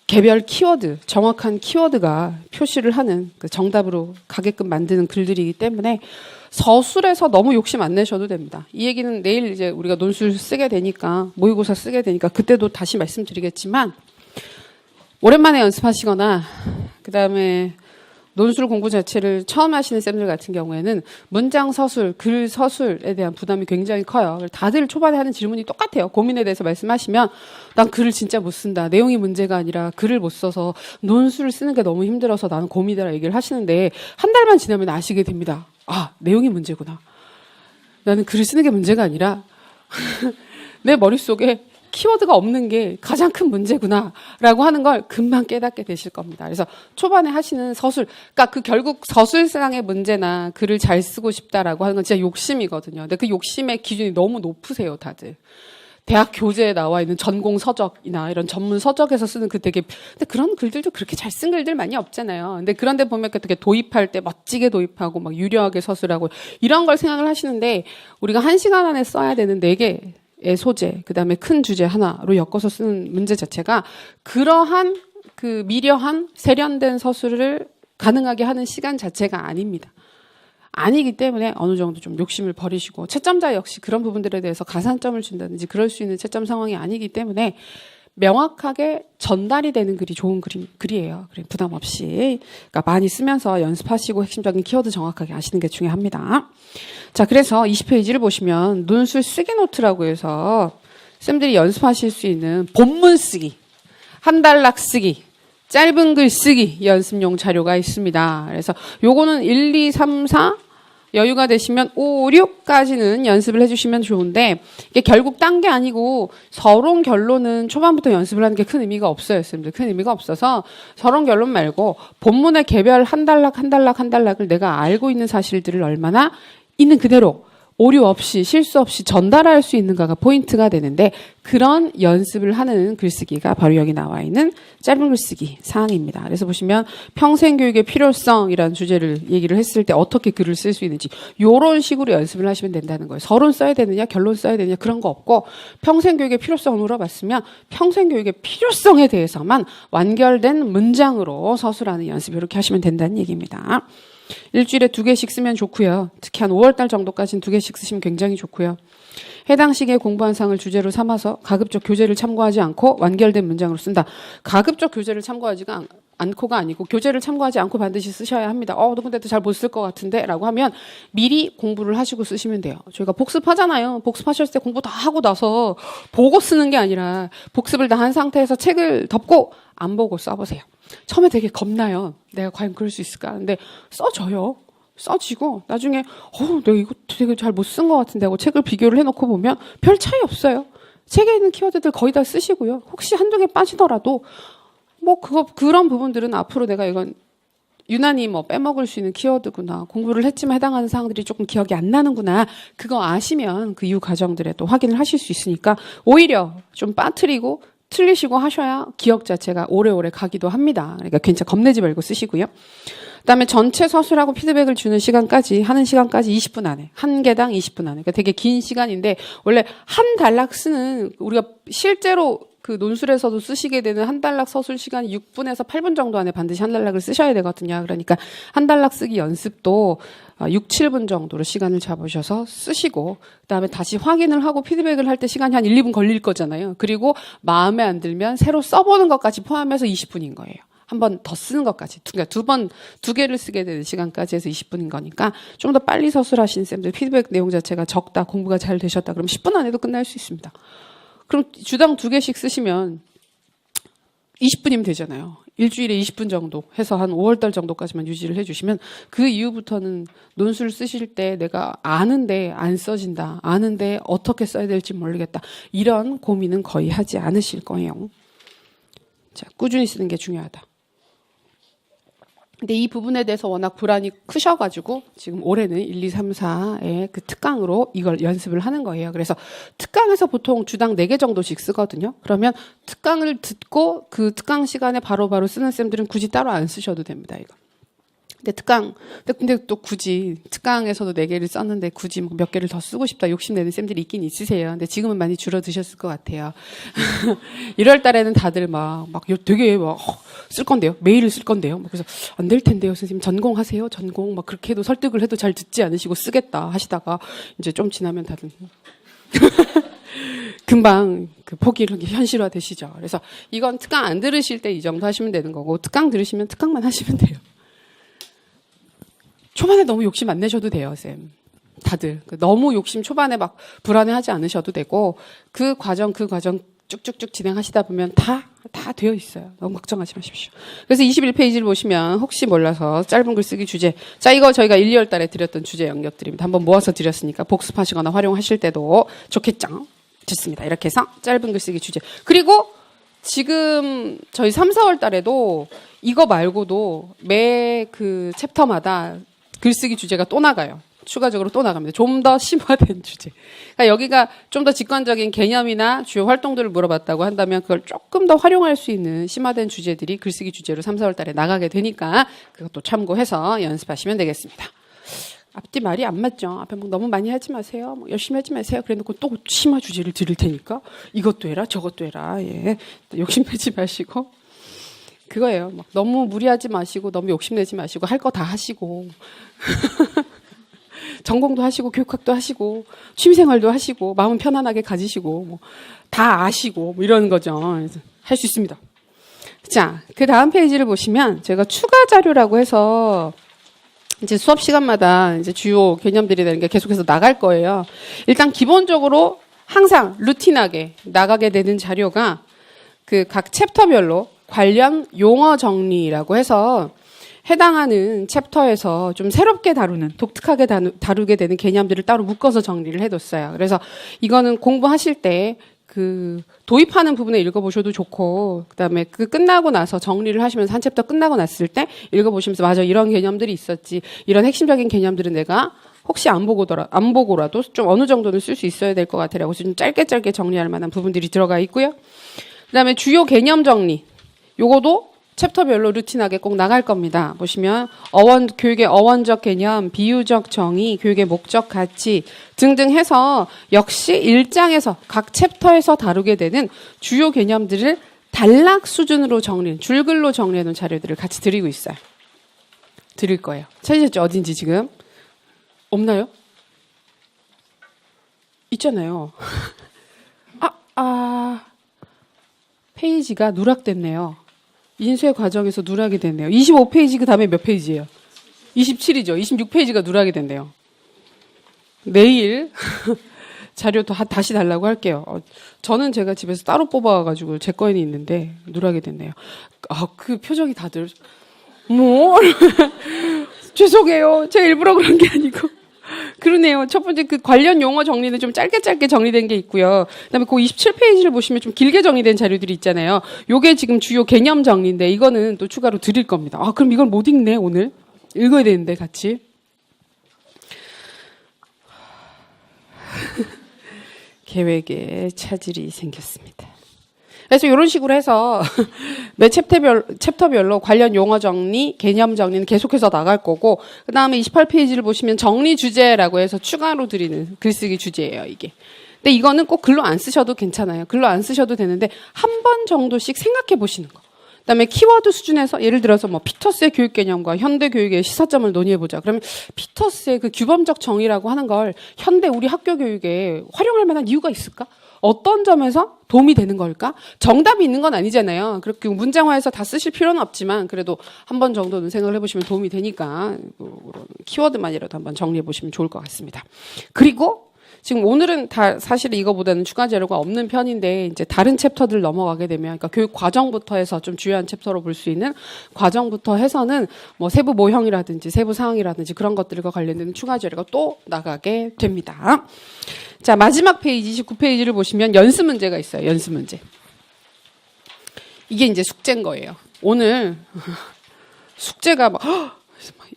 개별 키워드, 정확한 키워드가 표시를 하는 그 정답으로 가게끔 만드는 글들이기 때문에 서술에서 너무 욕심 안 내셔도 됩니다. 이 얘기는 내일 이제 우리가 논술 쓰게 되니까, 모의고사 쓰게 되니까 그때도 다시 말씀드리겠지만, 오랜만에 연습하시거나 그다음에 논술 공부 자체를 처음 하시는 쌤들 같은 경우에는 문장 서술, 글 서술에 대한 부담이 굉장히 커요. 다들 초반에 하는 질문이 똑같아요. 고민에 대해서 말씀하시면 난 글을 진짜 못 쓴다. 내용이 문제가 아니라 글을 못 써서 논술을 쓰는 게 너무 힘들어서 나는 고민이라 얘기를 하시는데 한 달만 지나면 아시게 됩니다. 아, 내용이 문제구나. 나는 글을 쓰는 게 문제가 아니라 내 머릿속에 키워드가 없는 게 가장 큰 문제구나라고 하는 걸 금방 깨닫게 되실 겁니다. 그래서 초반에 하시는 서술, 그러니까 그 결국 서술상의 문제나 글을 잘 쓰고 싶다라고 하는 건 진짜 욕심이거든요. 근데 그 욕심의 기준이 너무 높으세요, 다들. 대학 교재에 나와 있는 전공 서적이나 이런 전문 서적에서 쓰는 그 되게, 근데 그런 글들도 그렇게 잘 쓴 글들 많이 없잖아요. 근데 그런데 보면 어떻게 도입할 때 멋지게 도입하고 막 유려하게 서술하고 이런 걸 생각을 하시는데 우리가 1시간 안에 써야 되는 4개 의 소재, 그 다음에 큰 주제 하나로 엮어서 쓰는 문제 자체가 그러한 그 미려한 세련된 서술을 가능하게 하는 시간 자체가 아닙니다. 아니기 때문에 어느 정도 좀 욕심을 버리시고, 채점자 역시 그런 부분들에 대해서 가산점을 준다든지 그럴 수 있는 채점 상황이 아니기 때문에 명확하게 전달이 되는 글이 좋은 글이에요. 부담 없이. 그러니까 많이 쓰면서 연습하시고 핵심적인 키워드 정확하게 아시는 게 중요합니다. 자, 그래서 20페이지를 보시면 논술 쓰기 노트라고 해서 쌤들이 연습하실 수 있는 본문 쓰기, 한 단락 쓰기, 짧은 글 쓰기 연습용 자료가 있습니다. 그래서 요거는 1, 2, 3, 4 여유가 되시면 5, 6까지는 연습을 해주시면 좋은데 이게 결국 딴 게 아니고 서론 결론은 초반부터 연습을 하는 게 큰 의미가 없어요. 쌤들. 큰 의미가 없어서 서론 결론 말고 본문의 개별 한 단락 한 단락 한 단락을 내가 알고 있는 사실들을 얼마나 있는 그대로 오류 없이 실수 없이 전달할 수 있는가가 포인트가 되는데 그런 연습을 하는 글쓰기가 바로 여기 나와 있는 짧은 글쓰기 사항입니다. 그래서 보시면 평생교육의 필요성이라는 주제를 얘기를 했을 때 어떻게 글을 쓸 수 있는지 이런 식으로 연습을 하시면 된다는 거예요. 서론 써야 되느냐 결론 써야 되느냐 그런 거 없고 평생교육의 필요성을 물어봤으면 평생교육의 필요성에 대해서만 완결된 문장으로 서술하는 연습 이렇게 하시면 된다는 얘기입니다. 일주일에 2개씩 쓰면 좋고요. 특히 한 5월달 정도까지는 2개씩 쓰시면 굉장히 좋고요. 해당 시기에 공부한 사항을 주제로 삼아서 가급적 교재를 참고하지 않고 완결된 문장으로 쓴다. 가급적 교재를 참고하지가 않고가 아니고 교재를 참고하지 않고 반드시 쓰셔야 합니다. 근데 잘 못 쓸 것 같은데 라고 하면 미리 공부를 하시고 쓰시면 돼요. 저희가 복습하잖아요. 복습하셨을 때 공부 다 하고 나서 보고 쓰는 게 아니라 복습을 다 한 상태에서 책을 덮고 안 보고 써보세요. 처음에 되게 겁나요. 내가 과연 그럴 수 있을까? 근데 써져요. 써지고 나중에 내가 이거 되게 잘 못 쓴 것 같은데 하고 책을 비교를 해놓고 보면 별 차이 없어요. 책에 있는 키워드들 거의 다 쓰시고요. 혹시 한두 개 빠지더라도 그런 부분들은 앞으로 내가 이건 유난히 빼먹을 수 있는 키워드구나. 공부를 했지만 해당하는 사항들이 조금 기억이 안 나는구나. 그거 아시면 그 이후 과정들에 또 확인을 하실 수 있으니까 오히려 좀 빠뜨리고 틀리시고 하셔야 기억 자체가 오래오래 가기도 합니다. 그러니까 괜찮아 겁내지 말고 쓰시고요. 그다음에 전체 서술하고 피드백을 주는 시간까지 하는 시간까지 20분 안에 한 개당 20분 안에 그러니까 되게 긴 시간인데 원래 한 단락 쓰는 우리가 실제로 그 논술에서도 쓰시게 되는 한 단락 서술 시간이 6분에서 8분 정도 안에 반드시 한 단락을 쓰셔야 되거든요. 그러니까 한 단락 쓰기 연습도 6, 7분 정도로 시간을 잡으셔서 쓰시고 그다음에 다시 확인을 하고 피드백을 할 때 시간이 한 1, 2분 걸릴 거잖아요. 그리고 마음에 안 들면 새로 써보는 것까지 포함해서 20분인 거예요. 한 번 더 쓰는 것까지. 그러니까 2개를 쓰게 되는 시간까지 해서 20분인 거니까 좀 더 빨리 서술하신 쌤들 피드백 내용 자체가 적다, 공부가 잘 되셨다 그러면 10분 안에도 끝날 수 있습니다. 그럼 주당 2개씩 쓰시면 20분이면 되잖아요. 일주일에 20분 정도 해서 한 5월달 정도까지만 유지를 해주시면 그 이후부터는 논술 쓰실 때 내가 아는데 안 써진다. 아는데 어떻게 써야 될지 모르겠다. 이런 고민은 거의 하지 않으실 거예요. 자, 꾸준히 쓰는 게 중요하다. 근데 이 부분에 대해서 워낙 불안이 크셔가지고 지금 올해는 1, 2, 3, 4의 그 특강으로 이걸 연습을 하는 거예요. 그래서 특강에서 보통 주당 4개 정도씩 쓰거든요. 그러면 특강을 듣고 그 특강 시간에 바로바로 쓰는 쌤들은 굳이 따로 안 쓰셔도 됩니다. 이거. 근데 또 굳이 특강에서도 4개를 썼는데 굳이 몇 개를 더 쓰고 싶다 욕심내는 쌤들이 있긴 있으세요. 근데 지금은 많이 줄어드셨을 것 같아요. 1월 달에는 다들 막 되게 쓸 건데요. 매일 쓸 건데요. 그래서 안 될 텐데요. 선생님 전공하세요. 전공 막 그렇게 해도 설득을 해도 잘 듣지 않으시고 쓰겠다 하시다가 이제 좀 지나면 다들 금방 그 포기를 현실화 되시죠. 그래서 이건 특강 안 들으실 때 이 정도 하시면 되는 거고 특강 들으시면 특강만 하시면 돼요. 초반에 너무 욕심 안 내셔도 돼요, 쌤. 다들. 너무 욕심 초반에 막 불안해하지 않으셔도 되고, 그 과정 쭉쭉쭉 진행하시다 보면 다 되어 있어요. 너무 걱정하지 마십시오. 그래서 21페이지를 보시면 혹시 몰라서 짧은 글쓰기 주제. 자, 이거 저희가 1, 2월 달에 드렸던 주제 영역들입니다. 한번 모아서 드렸으니까 복습하시거나 활용하실 때도 좋겠죠? 좋습니다. 이렇게 해서 짧은 글쓰기 주제. 그리고 지금 저희 3, 4월 달에도 이거 말고도 매 그 챕터마다 글쓰기 주제가 또 나가요. 추가적으로 또 나갑니다. 좀 더 심화된 주제. 그러니까 여기가 좀 더 직관적인 개념이나 주요 활동들을 물어봤다고 한다면 그걸 조금 더 활용할 수 있는 심화된 주제들이 글쓰기 주제로 3, 4월 달에 나가게 되니까 그것도 참고해서 연습하시면 되겠습니다. 앞뒤 말이 안 맞죠. 앞에 너무 많이 하지 마세요. 열심히 하지 마세요. 그래 놓고 또 심화 주제를 드릴 테니까 이것도 해라 저것도 해라. 예. 욕심내지 마시고. 그거예요. 너무 무리하지 마시고 너무 욕심내지 마시고 할 거 다 하시고 전공도 하시고 교육학도 하시고 취미생활도 하시고 마음 편안하게 가지시고 다 아시고 이런 거죠. 할 수 있습니다. 자, 그 다음 페이지를 보시면 제가 추가 자료라고 해서 이제 수업 시간마다 이제 주요 개념들이 되는 게 계속해서 나갈 거예요. 일단 기본적으로 항상 루틴하게 나가게 되는 자료가 그 각 챕터별로 관련 용어 정리라고 해서 해당하는 챕터에서 좀 새롭게 다루는, 독특하게 다루게 되는 개념들을 따로 묶어서 정리를 해뒀어요. 그래서 이거는 공부하실 때 그 도입하는 부분에 읽어보셔도 좋고, 그다음에 그 끝나고 나서 정리를 하시면서 한 챕터 끝나고 났을 때 읽어보시면서 맞아 이런 개념들이 있었지, 이런 핵심적인 개념들은 내가 혹시 안 보고라도 좀 어느 정도는 쓸 수 있어야 될 것 같아라고 좀 짧게 정리할 만한 부분들이 들어가 있고요. 그다음에 주요 개념 정리. 요거도 챕터별로 루틴하게 꼭 나갈 겁니다. 보시면 교육의 어원적 개념, 비유적 정의, 교육의 목적, 가치 등등 해서 역시 1장에서 각 챕터에서 다루게 되는 주요 개념들을 단락 수준으로 줄글로 정리해 놓은 자료들을 같이 드리고 있어요. 드릴 거예요. 찾으셨죠? 어딘지 지금? 없나요? 있잖아요. 페이지가 누락됐네요. 인쇄 과정에서 누락이 됐네요. 25페이지 그 다음에 몇 페이지예요? 27이죠. 26페이지가 누락이 됐네요. 내일 자료 다시 달라고 할게요. 저는 제가 집에서 따로 뽑아가지고 제 거에는 있는데 누락이 됐네요. 그 표정이 다들 죄송해요. 제가 일부러 그런 게 아니고. 그러네요. 첫 번째 그 관련 용어 정리는 좀 짧게 정리된 게 있고요. 그다음에 그 27페이지를 보시면 좀 길게 정리된 자료들이 있잖아요. 요게 지금 주요 개념 정리인데 이거는 또 추가로 드릴 겁니다. 그럼 이걸 못 읽네 오늘. 읽어야 되는데 같이. 계획에 차질이 생겼습니다. 그래서 이런 식으로 해서 매 챕터별로 관련 용어 정리, 개념 정리는 계속해서 나갈 거고, 그 다음에 28페이지를 보시면 정리 주제라고 해서 추가로 드리는 글쓰기 주제예요, 이게. 근데 이거는 꼭 글로 안 쓰셔도 괜찮아요. 글로 안 쓰셔도 되는데 한 번 정도씩 생각해 보시는 거. 그 다음에 키워드 수준에서 예를 들어서 피터스의 교육 개념과 현대 교육의 시사점을 논의해보자. 그러면 피터스의 그 규범적 정의라고 하는 걸 현대 우리 학교 교육에 활용할 만한 이유가 있을까? 어떤 점에서 도움이 되는 걸까? 정답이 있는 건 아니잖아요. 그렇게 문장화해서 다 쓰실 필요는 없지만 그래도 한 번 정도는 생각을 해보시면 도움이 되니까 키워드만이라도 한번 정리해보시면 좋을 것 같습니다. 그리고 지금 오늘은 다 사실 이거보다는 추가 자료가 없는 편인데 이제 다른 챕터들 넘어가게 되면 그러니까 교육 과정부터 해서 좀 주요한 챕터로 볼 수 있는 과정부터 해서는 뭐 세부 모형이라든지 세부 사항이라든지 그런 것들과 관련된 추가 자료가 또 나가게 됩니다. 자, 마지막 페이지 29페이지를 보시면 연습 문제가 있어요. 연습 문제. 이게 이제 숙제인 거예요. 오늘 숙제가 막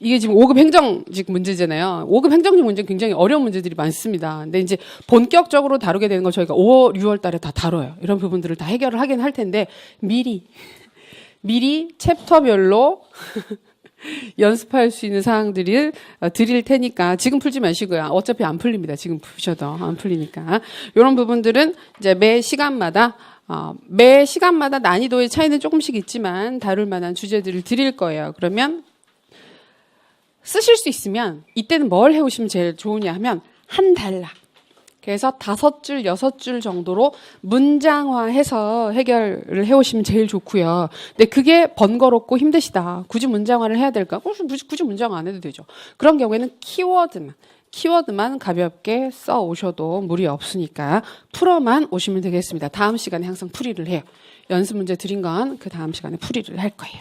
이게 지금 5급 행정직 문제잖아요. 5급 행정직 문제는 굉장히 어려운 문제들이 많습니다. 근데 이제 본격적으로 다루게 되는 걸 저희가 5월, 6월 달에 다 다뤄요. 이런 부분들을 다 해결을 하긴 할 텐데 미리 챕터별로 연습할 수 있는 사항들을 드릴 테니까 지금 풀지 마시고요. 어차피 안 풀립니다. 지금 푸셔도 안 풀리니까. 이런 부분들은 이제 매 시간마다 난이도의 차이는 조금씩 있지만 다룰 만한 주제들을 드릴 거예요. 그러면 쓰실 수 있으면 이때는 뭘 해오시면 제일 좋으냐 하면 한 단락. 그래서 5줄, 6줄 정도로 문장화해서 해결을 해오시면 제일 좋고요. 근데 그게 번거롭고 힘드시다. 굳이 문장화를 해야 될까? 굳이 문장화 안 해도 되죠. 그런 경우에는 키워드만 가볍게 써 오셔도 무리 없으니까 풀어만 오시면 되겠습니다. 다음 시간에 항상 풀이를 해요. 연습 문제 드린 건 그 다음 시간에 풀이를 할 거예요.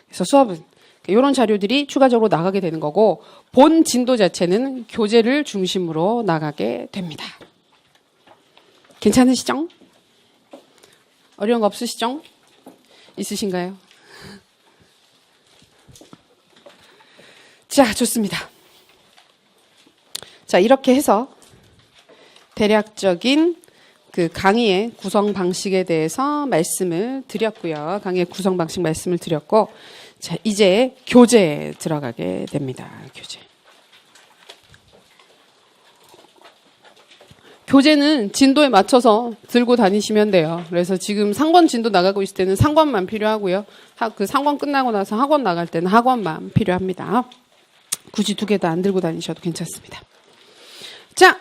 그래서 수업은 이런 자료들이 추가적으로 나가게 되는 거고 본 진도 자체는 교재를 중심으로 나가게 됩니다. 괜찮으시죠? 어려운 거 없으시죠? 있으신가요? 자, 좋습니다. 자, 이렇게 해서 대략적인 그 강의의 구성 방식에 대해서 말씀을 드렸고요. 강의의 구성 방식 말씀을 드렸고, 자, 이제 교재에 들어가게 됩니다. 교재는 진도에 맞춰서 들고 다니시면 돼요. 그래서 지금 상권 진도 나가고 있을 때는 상권만 필요하고요. 그 상권 끝나고 나서 학원 나갈 때는 학원만 필요합니다. 굳이 2개 다 안 들고 다니셔도 괜찮습니다. 자,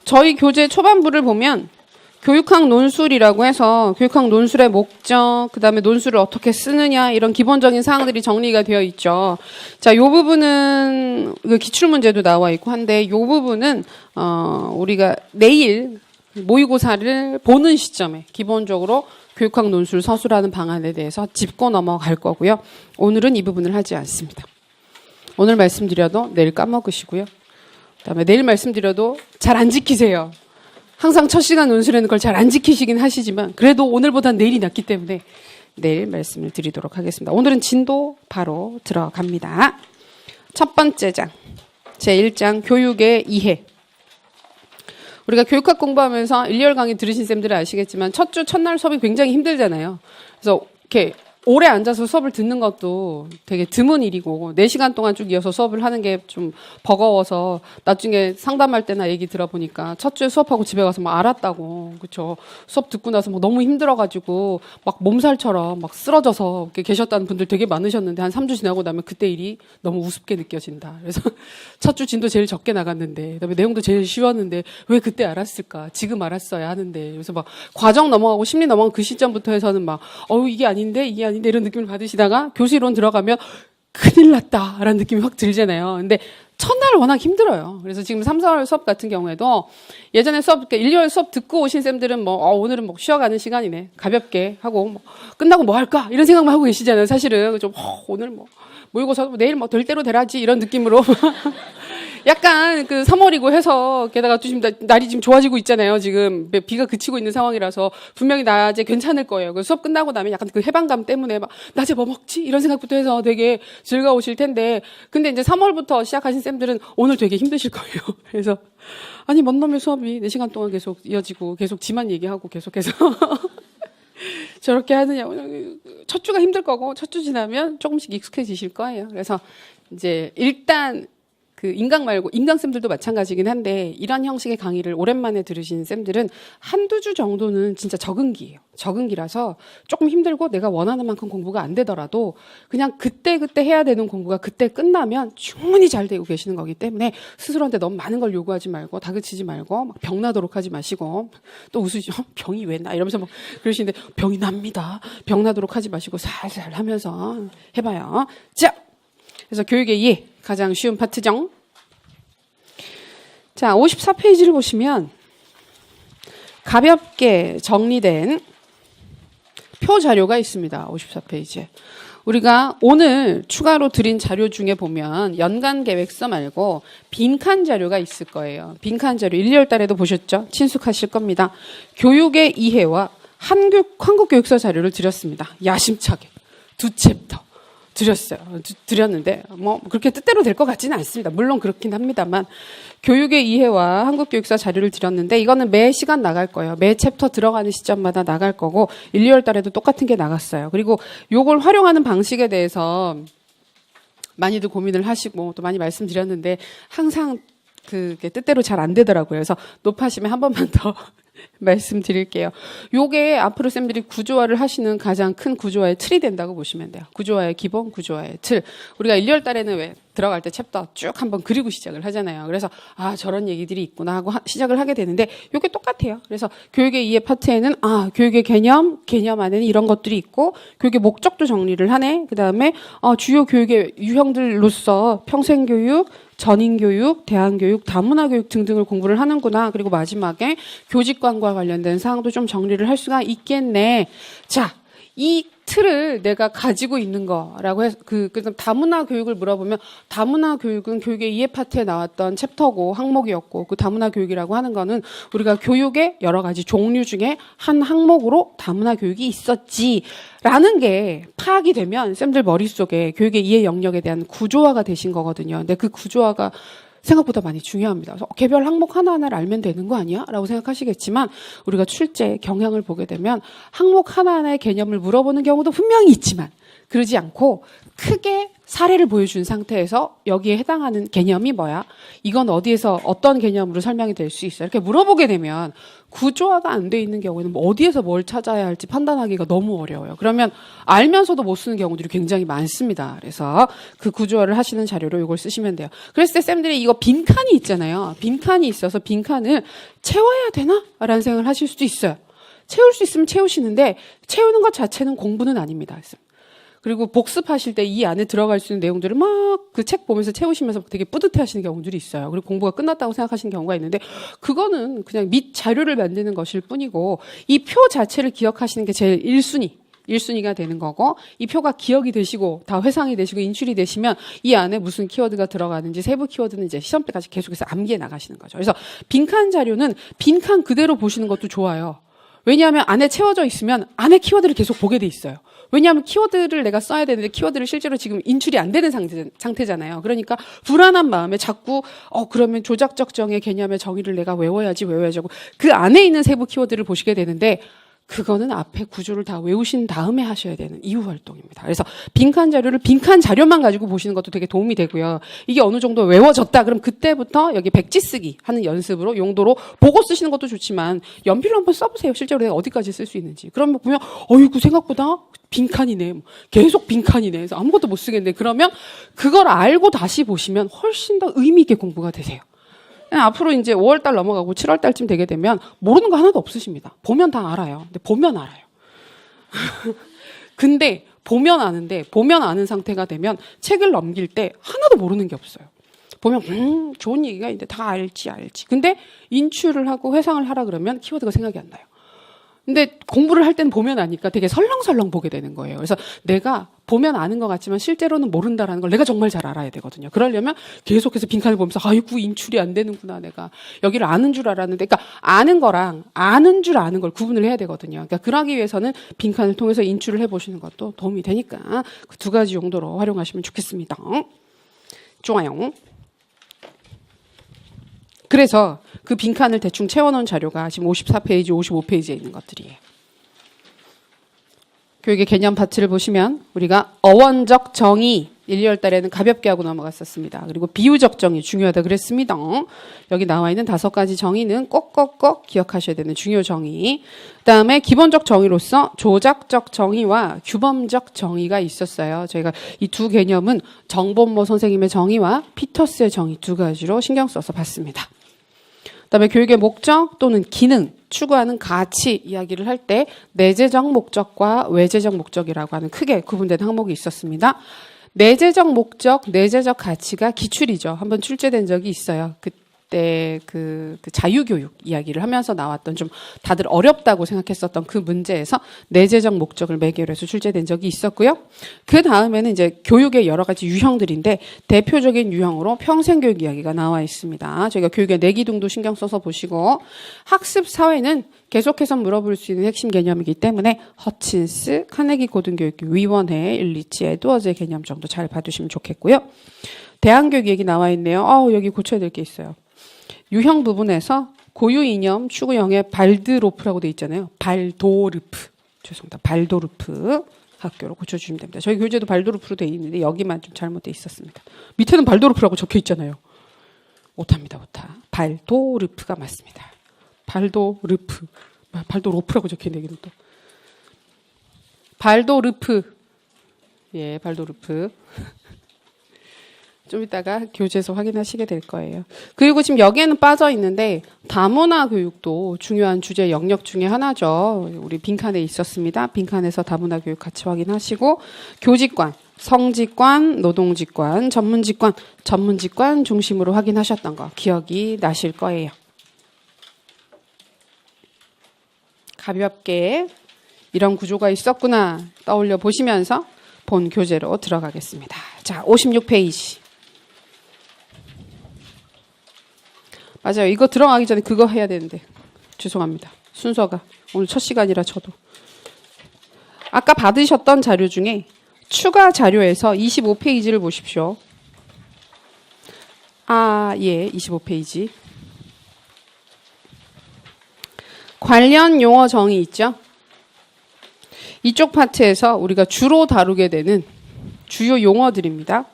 저희 교재 초반부를 보면 교육학 논술이라고 해서 교육학 논술의 목적, 그 다음에 논술을 어떻게 쓰느냐 이런 기본적인 사항들이 정리가 되어 있죠. 자, 요 부분은 기출문제도 나와 있고 한데 요 부분은 우리가 내일 모의고사를 보는 시점에 기본적으로 교육학 논술 서술하는 방안에 대해서 짚고 넘어갈 거고요. 오늘은 이 부분을 하지 않습니다. 오늘 말씀드려도 내일 까먹으시고요. 그다음에 내일 말씀드려도 잘 안 지키세요. 항상 첫 시간 논술에는 그걸 잘 안 지키시긴 하시지만 그래도 오늘보단 내일이 낫기 때문에 내일 말씀을 드리도록 하겠습니다. 오늘은 진도 바로 들어갑니다. 첫 번째 장, 제1장 교육의 이해. 우리가 교육학 공부하면서 1, 2월 강의 들으신 쌤들은 아시겠지만 첫 주 첫날 수업이 굉장히 힘들잖아요. 그래서 이렇게 오래 앉아서 수업을 듣는 것도 되게 드문 일이고 4시간 동안 쭉 이어서 수업을 하는 게 좀 버거워서 나중에 상담할 때나 얘기 들어보니까 첫 주에 수업하고 집에 가서 막 알았다고. 그렇죠. 수업 듣고 나서 막 너무 힘들어가지고 막 몸살처럼 막 쓰러져서 이렇게 계셨다는 분들 되게 많으셨는데 한 3주 지나고 나면 그때 일이 너무 우습게 느껴진다. 그래서 첫 주 진도 제일 적게 나갔는데 그다음에 내용도 제일 쉬웠는데 왜 그때 알았을까? 지금 알았어야 하는데 그래서 막 과정 넘어가고 심리 넘어가고 그 시점부터 해서는 막 이게 아닌데 이런 느낌을 받으시다가 교실론 들어가면 큰일 났다라는 느낌이 확 들잖아요. 근데 첫날 워낙 힘들어요. 그래서 지금 3, 4월 수업 같은 경우에도 예전에 수업, 1, 2월 수업 듣고 오신 쌤들은 오늘은 쉬어가는 시간이네. 가볍게 하고, 끝나고 뭐 할까? 이런 생각만 하고 계시잖아요. 사실은. 좀, 오늘 모의고사 내일 될 대로 되라지. 이런 느낌으로. 약간 3월이고 해서 게다가 또 지금 날이 지금 좋아지고 있잖아요. 지금 비가 그치고 있는 상황이라서 분명히 낮에 괜찮을 거예요. 수업 끝나고 나면 약간 그 해방감 때문에 낮에 뭐 먹지? 이런 생각부터 해서 되게 즐거우실 텐데 근데 이제 3월부터 시작하신 쌤들은 오늘 되게 힘드실 거예요. 그래서 아니 먼 놈의 수업이 4시간 동안 계속 이어지고 계속 지만 얘기하고 계속해서 저렇게 하느냐. 첫 주가 힘들 거고 첫 주 지나면 조금씩 익숙해지실 거예요. 그래서 이제 일단 인강 말고, 인강쌤들도 마찬가지긴 한데, 이런 형식의 강의를 오랜만에 들으신 쌤들은 한두 주 정도는 진짜 적응기예요. 적응기라서 조금 힘들고 내가 원하는 만큼 공부가 안 되더라도 그냥 그때그때 해야 되는 공부가 그때 끝나면 충분히 잘 되고 계시는 거기 때문에 스스로한테 너무 많은 걸 요구하지 말고, 다그치지 말고, 막 병나도록 하지 마시고, 또 웃으시죠? 병이 왜 나? 이러면서 그러시는데, 병이 납니다. 병나도록 하지 마시고 살살 하면서 해봐요. 자! 그래서 교육의 이해. 가장 쉬운 파트죠. 자, 54페이지를 보시면 가볍게 정리된 표 자료가 있습니다. 54페이지에. 우리가 오늘 추가로 드린 자료 중에 보면 연간 계획서 말고 빈칸 자료가 있을 거예요. 빈칸 자료 1, 2월 달에도 보셨죠? 친숙하실 겁니다. 교육의 이해와 한국 교육서 자료를 드렸습니다. 야심차게 2챕터 드렸어요. 드렸는데 뭐 그렇게 뜻대로 될 것 같지는 않습니다. 물론 그렇긴 합니다만 교육의 이해와 한국 교육서 자료를 드렸는데 이거는 매 시간 나갈 거예요. 매 챕터 들어가는 시점마다 나갈 거고 1, 2월 달에도 똑같은 게 나갔어요. 그리고 요걸 활용하는 방식에 대해서 많이들 고민을 하시고 또 많이 말씀드렸는데 항상 그게 뜻대로 잘 안 되더라고요. 그래서 높아시면 한 번만 더 말씀드릴게요. 요게 앞으로 쌤들이 구조화를 하시는 가장 큰 구조화의 틀이 된다고 보시면 돼요. 구조화의 기본, 구조화의 틀. 우리가 1, 2월 달에는 왜 들어갈 때 챕터 쭉 한번 그리고 시작을 하잖아요. 그래서 저런 얘기들이 있구나 하고 시작을 하게 되는데 요게 똑같아요. 그래서 교육의 이해 파트에는 교육의 개념 안에는 이런 것들이 있고 교육의 목적도 정리를 하네. 그다음에 주요 교육의 유형들로서 평생교육, 전인교육, 대안교육, 다문화교육 등등을 공부를 하는구나. 그리고 마지막에 교직관과 관련된 사항도 좀 정리를 할 수가 있겠네. 자, 이 틀을 내가 가지고 있는 거라고 해서 그다음 다문화 교육을 물어보면 다문화 교육은 교육의 이해 파트에 나왔던 챕터고 항목이었고 그 다문화 교육이라고 하는 거는 우리가 교육의 여러 가지 종류 중에 한 항목으로 다문화 교육이 있었지라는 게 파악이 되면 쌤들 머릿속에 교육의 이해 영역에 대한 구조화가 되신 거거든요. 근데 그 구조화가 생각보다 많이 중요합니다. 그래서 개별 항목 하나하나를 알면 되는 거 아니야? 라고 생각하시겠지만 우리가 출제 경향을 보게 되면 항목 하나하나의 개념을 물어보는 경우도 분명히 있지만 그러지 않고 크게 사례를 보여준 상태에서 여기에 해당하는 개념이 뭐야? 이건 어디에서 어떤 개념으로 설명이 될 수 있어? 이렇게 물어보게 되면 구조화가 안 돼 있는 경우에는 어디에서 뭘 찾아야 할지 판단하기가 너무 어려워요. 그러면 알면서도 못 쓰는 경우들이 굉장히 많습니다. 그래서 그 구조화를 하시는 자료로 이걸 쓰시면 돼요. 그랬을 때 쌤들이 이거 빈칸이 있잖아요. 빈칸이 있어서 빈칸을 채워야 되나? 라는 생각을 하실 수도 있어요. 채울 수 있으면 채우시는데 채우는 것 자체는 공부는 아닙니다. 그리고 복습하실 때 이 안에 들어갈 수 있는 내용들을 막 그 책 보면서 채우시면서 되게 뿌듯해 하시는 경우들이 있어요. 그리고 공부가 끝났다고 생각하시는 경우가 있는데 그거는 그냥 밑 자료를 만드는 것일 뿐이고 이 표 자체를 기억하시는 게 제일 1순위가 되는 거고 이 표가 기억이 되시고 다 회상이 되시고 인출이 되시면 이 안에 무슨 키워드가 들어가는지 세부 키워드는 이제 시험 때까지 계속해서 암기해 나가시는 거죠. 그래서 빈칸 자료는 빈칸 그대로 보시는 것도 좋아요. 왜냐하면 안에 채워져 있으면 안에 키워드를 계속 보게 돼 있어요. 왜냐하면 키워드를 내가 써야 되는데 키워드를 실제로 지금 인출이 안 되는 상태잖아요. 그러니까 불안한 마음에 자꾸 그러면 조작적 정의 개념의 정의를 내가 외워야지 하고 그 안에 있는 세부 키워드를 보시게 되는데 그거는 앞에 구조를 다 외우신 다음에 하셔야 되는 이후 활동입니다. 그래서 빈칸 자료를 빈칸 자료만 가지고 보시는 것도 되게 도움이 되고요. 이게 어느 정도 외워졌다. 그럼 그때부터 여기 백지 쓰기 하는 연습으로 용도로 보고 쓰시는 것도 좋지만 연필로 한번 써보세요. 실제로 내가 어디까지 쓸 수 있는지. 그러면 보면 어이구 생각보다 빈칸이네. 계속 빈칸이네. 그래서 아무것도 못 쓰겠네. 그러면 그걸 알고 다시 보시면 훨씬 더 의미 있게 공부가 되세요. 앞으로 이제 5월달 넘어가고 7월달쯤 되게 되면 모르는 거 하나도 없으십니다. 보면 다 알아요. 근데 보면 알아요. 근데 보면 아는 상태가 되면 책을 넘길 때 하나도 모르는 게 없어요. 보면 좋은 얘기가 있는데 다 알지. 근데 인출을 하고 회상을 하라 그러면 키워드가 생각이 안 나요. 근데 공부를 할 때는 보면 아니까 되게 설렁설렁 보게 되는 거예요. 그래서 내가 보면 아는 것 같지만 실제로는 모른다라는 걸 내가 정말 잘 알아야 되거든요. 그러려면 계속해서 빈칸을 보면서 아이고 인출이 안 되는구나 내가 여기를 아는 줄 알았는데 그러니까 아는 거랑 아는 줄 아는 걸 구분을 해야 되거든요. 그러니까 그러기 위해서는 빈칸을 통해서 인출을 해보시는 것도 도움이 되니까 그 두 가지 용도로 활용하시면 좋겠습니다. 좋아요. 그래서 그 빈칸을 대충 채워놓은 자료가 지금 54페이지, 55페이지에 있는 것들이에요. 교육의 개념 파트를 보시면 우리가 어원적 정의 1, 2월 달에는 가볍게 하고 넘어갔었습니다. 그리고 비유적 정의 중요하다 그랬습니다. 여기 나와 있는 5가지 정의는 꼭꼭꼭 기억하셔야 되는 중요 정의. 그다음에 기본적 정의로서 조작적 정의와 규범적 정의가 있었어요. 저희가 이 두 개념은 정본모 선생님의 정의와 피터스의 정의 두 가지로 신경 써서 봤습니다. 그다음에 교육의 목적 또는 기능, 추구하는 가치 이야기를 할 때 내재적 목적과 외재적 목적이라고 하는 크게 구분된 항목이 있었습니다. 내재적 목적, 내재적 가치가 기출이죠. 한번 출제된 적이 있어요. 그때 때 그 자유교육 이야기를 하면서 나왔던 좀 다들 어렵다고 생각했었던 그 문제에서 내재적 목적을 매개로 해서 출제된 적이 있었고요. 그 다음에는 이제 교육의 여러 가지 유형들인데 대표적인 유형으로 평생교육 이야기가 나와 있습니다. 저희가 교육의 내기둥도 신경 써서 보시고 학습 사회는 계속해서 물어볼 수 있는 핵심 개념이기 때문에 허친스, 카네기 고등교육위원회, 일리치, 에드워즈의 개념 정도 잘 봐두시면 좋겠고요. 대안교육 얘기 나와 있네요. 여기 고쳐야 될 게 있어요. 유형 부분에서 고유 이념 추구형의 발드로프라고 돼 있잖아요. 발도르프. 죄송합니다. 발도르프. 학교로 고쳐주시면 됩니다. 저희 교재도 발도르프로 돼 있는데 여기만 좀 잘못돼 있었습니다. 밑에는 발도르프라고 적혀 있잖아요. 오타입니다. 오타. 발도르프가 맞습니다. 발도르프. 발도로프라고 적혀 있네. 여기는 또. 발도르프. 예, 발도르프. 좀 이따가 교재에서 확인하시게 될 거예요. 그리고 지금 여기에는 빠져 있는데 다문화 교육도 중요한 주제 영역 중에 하나죠. 우리 빈칸에 있었습니다. 빈칸에서 다문화 교육 같이 확인하시고 교직관, 성직관, 노동직관, 전문직관 중심으로 확인하셨던 거 기억이 나실 거예요. 가볍게 이런 구조가 있었구나 떠올려 보시면서 본 교재로 들어가겠습니다. 자, 56페이지. 맞아요. 이거 들어가기 전에 그거 해야 되는데. 죄송합니다. 순서가. 오늘 첫 시간이라 저도. 아까 받으셨던 자료 중에 추가 자료에서 25페이지를 보십시오. 25페이지. 관련 용어 정의 있죠? 이쪽 파트에서 우리가 주로 다루게 되는 주요 용어들입니다.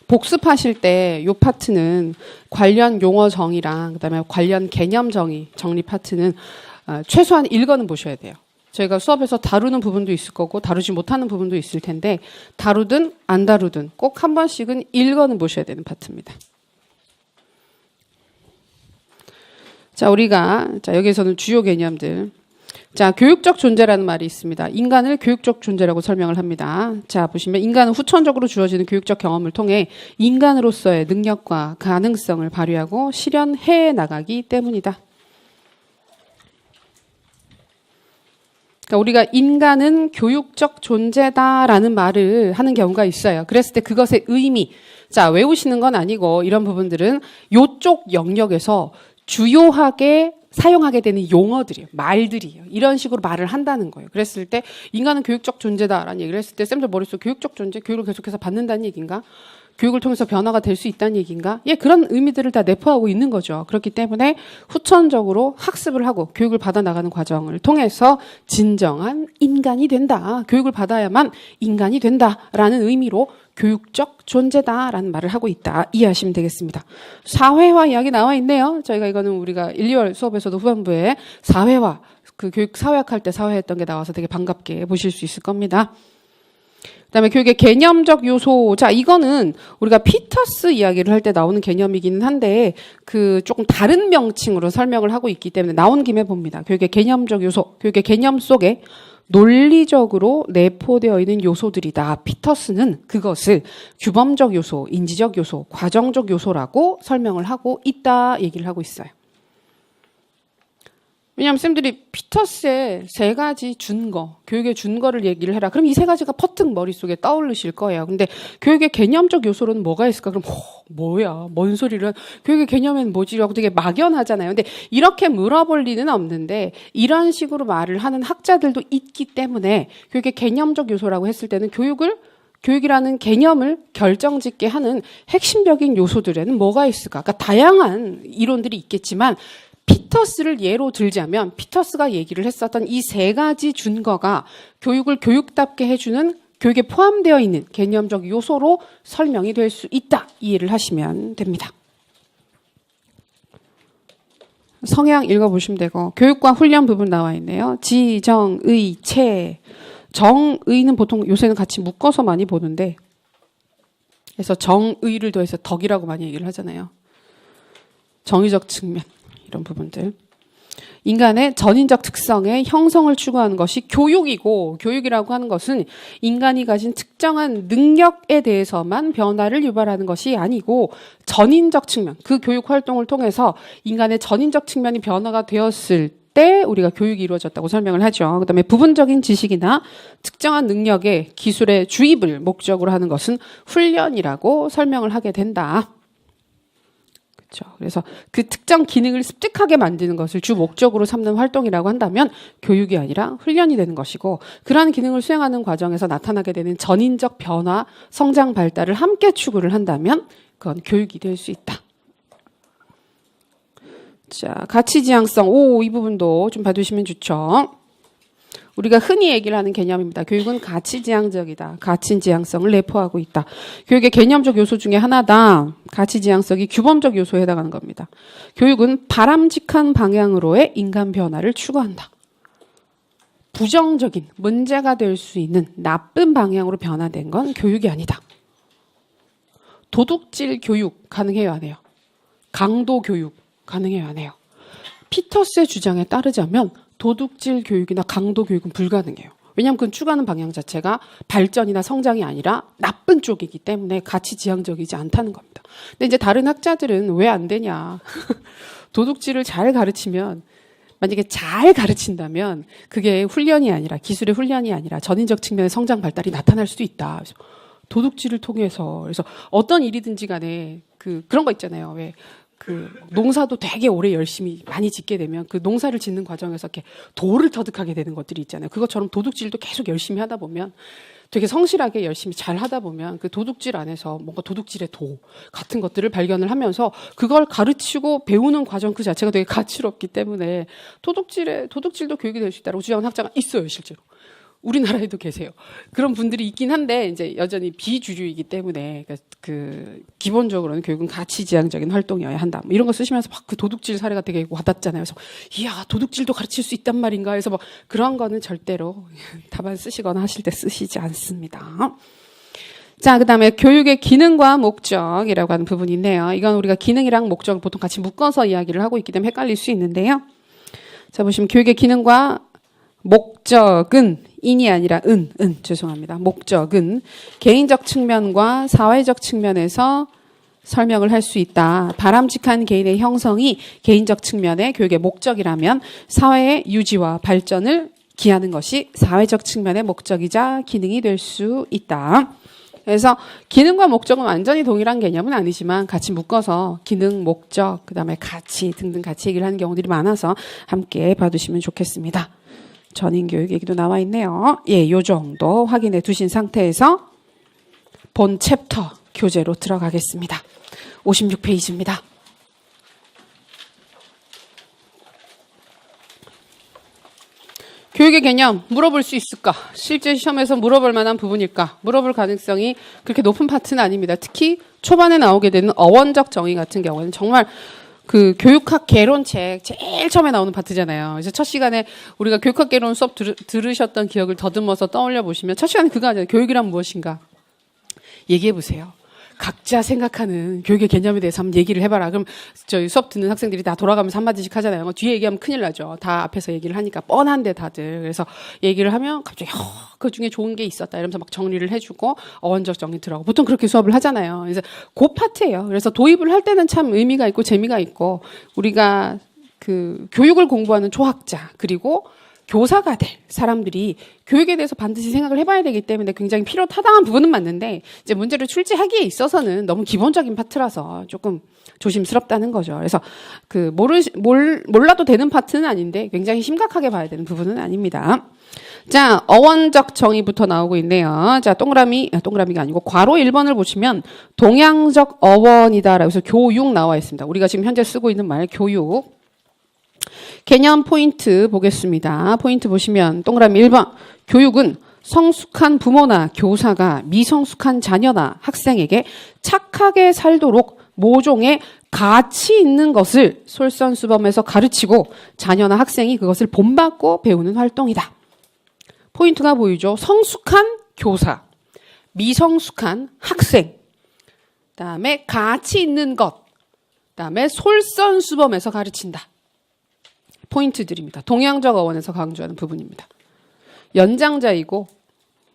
복습하실 때 이 파트는 관련 용어 정의랑 그다음에 관련 개념 정의 정리 파트는 최소한 1권은 보셔야 돼요. 저희가 수업에서 다루는 부분도 있을 거고 다루지 못하는 부분도 있을 텐데 다루든 안 다루든 꼭 한 번씩은 1권은 보셔야 되는 파트입니다. 자, 우리가 여기에서는 주요 개념들. 자, 교육적 존재라는 말이 있습니다. 인간을 교육적 존재라고 설명을 합니다. 자, 보시면 인간은 후천적으로 주어지는 교육적 경험을 통해 인간으로서의 능력과 가능성을 발휘하고 실현해 나가기 때문이다. 그러니까 우리가 인간은 교육적 존재다라는 말을 하는 경우가 있어요. 그랬을 때 그것의 의미, 자, 외우시는 건 아니고 이런 부분들은 이쪽 영역에서 주요하게 사용하게 되는 용어들이에요. 말들이에요. 이런 식으로 말을 한다는 거예요. 그랬을 때 인간은 교육적 존재다라는 얘기를 했을 때 쌤들 머릿속에 교육적 존재, 교육을 계속해서 받는다는 얘기인가? 교육을 통해서 변화가 될 수 있다는 얘기인가? 예, 그런 의미들을 다 내포하고 있는 거죠. 그렇기 때문에 후천적으로 학습을 하고 교육을 받아나가는 과정을 통해서 진정한 인간이 된다. 교육을 받아야만 인간이 된다라는 의미로 교육적 존재다라는 말을 하고 있다. 이해하시면 되겠습니다. 사회화 이야기 나와 있네요. 저희가 이거는 우리가 1, 2월 수업에서도 후반부에 사회화, 그 교육 사회학할 때 사회했던 게 나와서 되게 반갑게 보실 수 있을 겁니다. 그다음에 교육의 개념적 요소. 자, 이거는 우리가 피터스 이야기를 할 때 나오는 개념이기는 한데 그 조금 다른 명칭으로 설명을 하고 있기 때문에 나온 김에 봅니다. 교육의 개념적 요소. 교육의 개념 속에 논리적으로 내포되어 있는 요소들이다. 피터스는 그것을 규범적 요소, 인지적 요소, 과정적 요소라고 설명을 하고 있다 얘기를 하고 있어요. 왜냐하면 쌤들이 피터스의 3가지 준거, 교육의 준거를 얘기를 해라. 그럼 이 3가지가 퍼뜩 머릿속에 떠오르실 거예요. 근데 교육의 개념적 요소로는 뭐가 있을까? 그럼 뭐야? 뭔 소리를? 교육의 개념에는 뭐지? 라고 되게 막연하잖아요. 근데 이렇게 물어볼 리는 없는데 이런 식으로 말을 하는 학자들도 있기 때문에 교육의 개념적 요소라고 했을 때는 교육이라는 개념을 결정짓게 하는 핵심적인 요소들에는 뭐가 있을까? 그러니까 다양한 이론들이 있겠지만 피터스를 예로 들자면 피터스가 얘기를 했었던 이 3가지 준거가 교육을 교육답게 해주는 교육에 포함되어 있는 개념적 요소로 설명이 될 수 있다. 이해를 하시면 됩니다. 성향 읽어보시면 되고 교육과 훈련 부분 나와 있네요. 지, 정, 의, 체. 정의는 보통 요새는 같이 묶어서 많이 보는데 그래서 정의를 더해서 덕이라고 많이 얘기를 하잖아요. 정의적 측면. 이런 부분들. 인간의 전인적 특성의 형성을 추구하는 것이 교육이고, 교육이라고 하는 것은 인간이 가진 특정한 능력에 대해서만 변화를 유발하는 것이 아니고 전인적 측면, 그 교육 활동을 통해서 인간의 전인적 측면이 변화가 되었을 때 우리가 교육이 이루어졌다고 설명을 하죠. 그다음에 부분적인 지식이나 특정한 능력의 기술의 주입을 목적으로 하는 것은 훈련이라고 설명을 하게 된다. 그렇죠. 그래서 그 특정 기능을 습득하게 만드는 것을 주 목적으로 삼는 활동이라고 한다면 교육이 아니라 훈련이 되는 것이고, 그러한 기능을 수행하는 과정에서 나타나게 되는 전인적 변화, 성장, 발달을 함께 추구를 한다면 그건 교육이 될 수 있다. 자, 가치지향성. 이 부분도 좀 봐두시면 좋죠. 우리가 흔히 얘기를 하는 개념입니다. 교육은 가치지향적이다. 가치지향성을 내포하고 있다. 교육의 개념적 요소 중에 하나다. 가치지향성이 규범적 요소에 해당하는 겁니다. 교육은 바람직한 방향으로의 인간 변화를 추구한다. 부정적인, 문제가 될 수 있는 나쁜 방향으로 변화된 건 교육이 아니다. 도둑질 교육 가능해요, 안 해요? 강도 교육 가능해요, 안 해요? 피터스의 주장에 따르자면 도둑질 교육이나 강도 교육은 불가능해요. 왜냐하면 그건 추구하는 방향 자체가 발전이나 성장이 아니라 나쁜 쪽이기 때문에 가치지향적이지 않다는 겁니다. 근데 이제 다른 학자들은 왜 안 되냐. 도둑질을 잘 가르치면, 만약에 잘 가르친다면 그게 훈련이 아니라, 기술의 훈련이 아니라 전인적 측면의 성장 발달이 나타날 수도 있다. 그래서 도둑질을 통해서, 그래서 어떤 일이든지 간에 그런 거 있잖아요. 왜 농사도 되게 오래 열심히 많이 짓게 되면 그 농사를 짓는 과정에서 이렇게 돌을 터득하게 되는 것들이 있잖아요. 그것처럼 도둑질도 계속 열심히 하다 보면, 되게 성실하게 열심히 잘 하다 보면 그 도둑질 안에서 뭔가 도둑질의 도 같은 것들을 발견을 하면서 그걸 가르치고 배우는 과정 그 자체가 되게 가치롭기 때문에 도둑질도 교육이 될 수 있다고 주장하는 학자가 있어요, 실제로. 우리나라에도 계세요. 그런 분들이 있긴 한데 이제 여전히 비주류이기 때문에 기본적으로는 교육은 가치지향적인 활동이어야 한다. 뭐 이런 거 쓰시면서 막 그 도둑질 사례가 되게 와닿잖아요. 그래서 이야, 도둑질도 가르칠 수 있단 말인가 해서 뭐 그런 거는 절대로 답안 쓰시거나 하실 때 쓰시지 않습니다. 자, 그다음에 교육의 기능과 목적이라고 하는 부분이 있네요. 이건 우리가 기능이랑 목적을 보통 같이 묶어서 이야기를 하고 있기 때문에 헷갈릴 수 있는데요. 자, 보시면 교육의 기능과 목적은 인이 아니라 죄송합니다. 목적은 개인적 측면과 사회적 측면에서 설명을 할 수 있다. 바람직한 개인의 형성이 개인적 측면의 교육의 목적이라면 사회의 유지와 발전을 기하는 것이 사회적 측면의 목적이자 기능이 될 수 있다. 그래서 기능과 목적은 완전히 동일한 개념은 아니지만 같이 묶어서 기능, 목적, 그다음에 가치 등등 같이 얘기를 하는 경우들이 많아서 함께 봐두시면 좋겠습니다. 전인교육 얘기도 나와 있네요. 요 정도 확인해 두신 상태에서 본 챕터 교재로 들어가겠습니다. 56페이지입니다. 교육의 개념 물어볼 수 있을까? 실제 시험에서 물어볼 만한 부분일까? 물어볼 가능성이 그렇게 높은 파트는 아닙니다. 특히 초반에 나오게 되는 어원적 정의 같은 경우는 정말 교육학 개론책 제일 처음에 나오는 파트잖아요. 그래서 첫 시간에 우리가 교육학 개론 수업 들으셨던 기억을 더듬어서 떠올려 보시면 첫 시간에 그거 하잖아요. 교육이란 무엇인가? 얘기해 보세요. 각자 생각하는 교육의 개념에 대해서 한번 얘기를 해봐라. 그럼 저희 수업 듣는 학생들이 다 돌아가면서 한마디씩 하잖아요. 뒤에 얘기하면 큰일 나죠. 다 앞에서 얘기를 하니까 뻔한데 다들. 그래서 얘기를 하면 갑자기 그 중에 좋은 게 있었다 이러면서 막 정리를 해주고 어원적 정리 들어가고 보통 그렇게 수업을 하잖아요. 그래서 그 파트예요. 그래서 도입을 할 때는 참 의미가 있고 재미가 있고 우리가 교육을 공부하는 초학자 그리고 교사가 될 사람들이 교육에 대해서 반드시 생각을 해봐야 되기 때문에 굉장히 필요타당한 부분은 맞는데 이제 문제를 출제하기에 있어서는 너무 기본적인 파트라서 조금 조심스럽다는 거죠. 그래서 몰라도 되는 파트는 아닌데 굉장히 심각하게 봐야 되는 부분은 아닙니다. 자, 어원적 정의부터 나오고 있네요. 자, 동그라미가 아니고 괄호 1번을 보시면 동양적 어원이다라고 해서 교육 나와 있습니다. 우리가 지금 현재 쓰고 있는 말 교육. 개념 포인트 보겠습니다. 포인트 보시면 동그라미 1번. 교육은 성숙한 부모나 교사가 미성숙한 자녀나 학생에게 착하게 살도록 모종의 가치 있는 것을 솔선수범해서 가르치고 자녀나 학생이 그것을 본받고 배우는 활동이다. 포인트가 보이죠? 성숙한 교사, 미성숙한 학생, 그다음에 가치 있는 것, 그다음에 솔선수범해서 가르친다. 포인트들입니다. 동양적 어원에서 강조하는 부분입니다. 연장자이고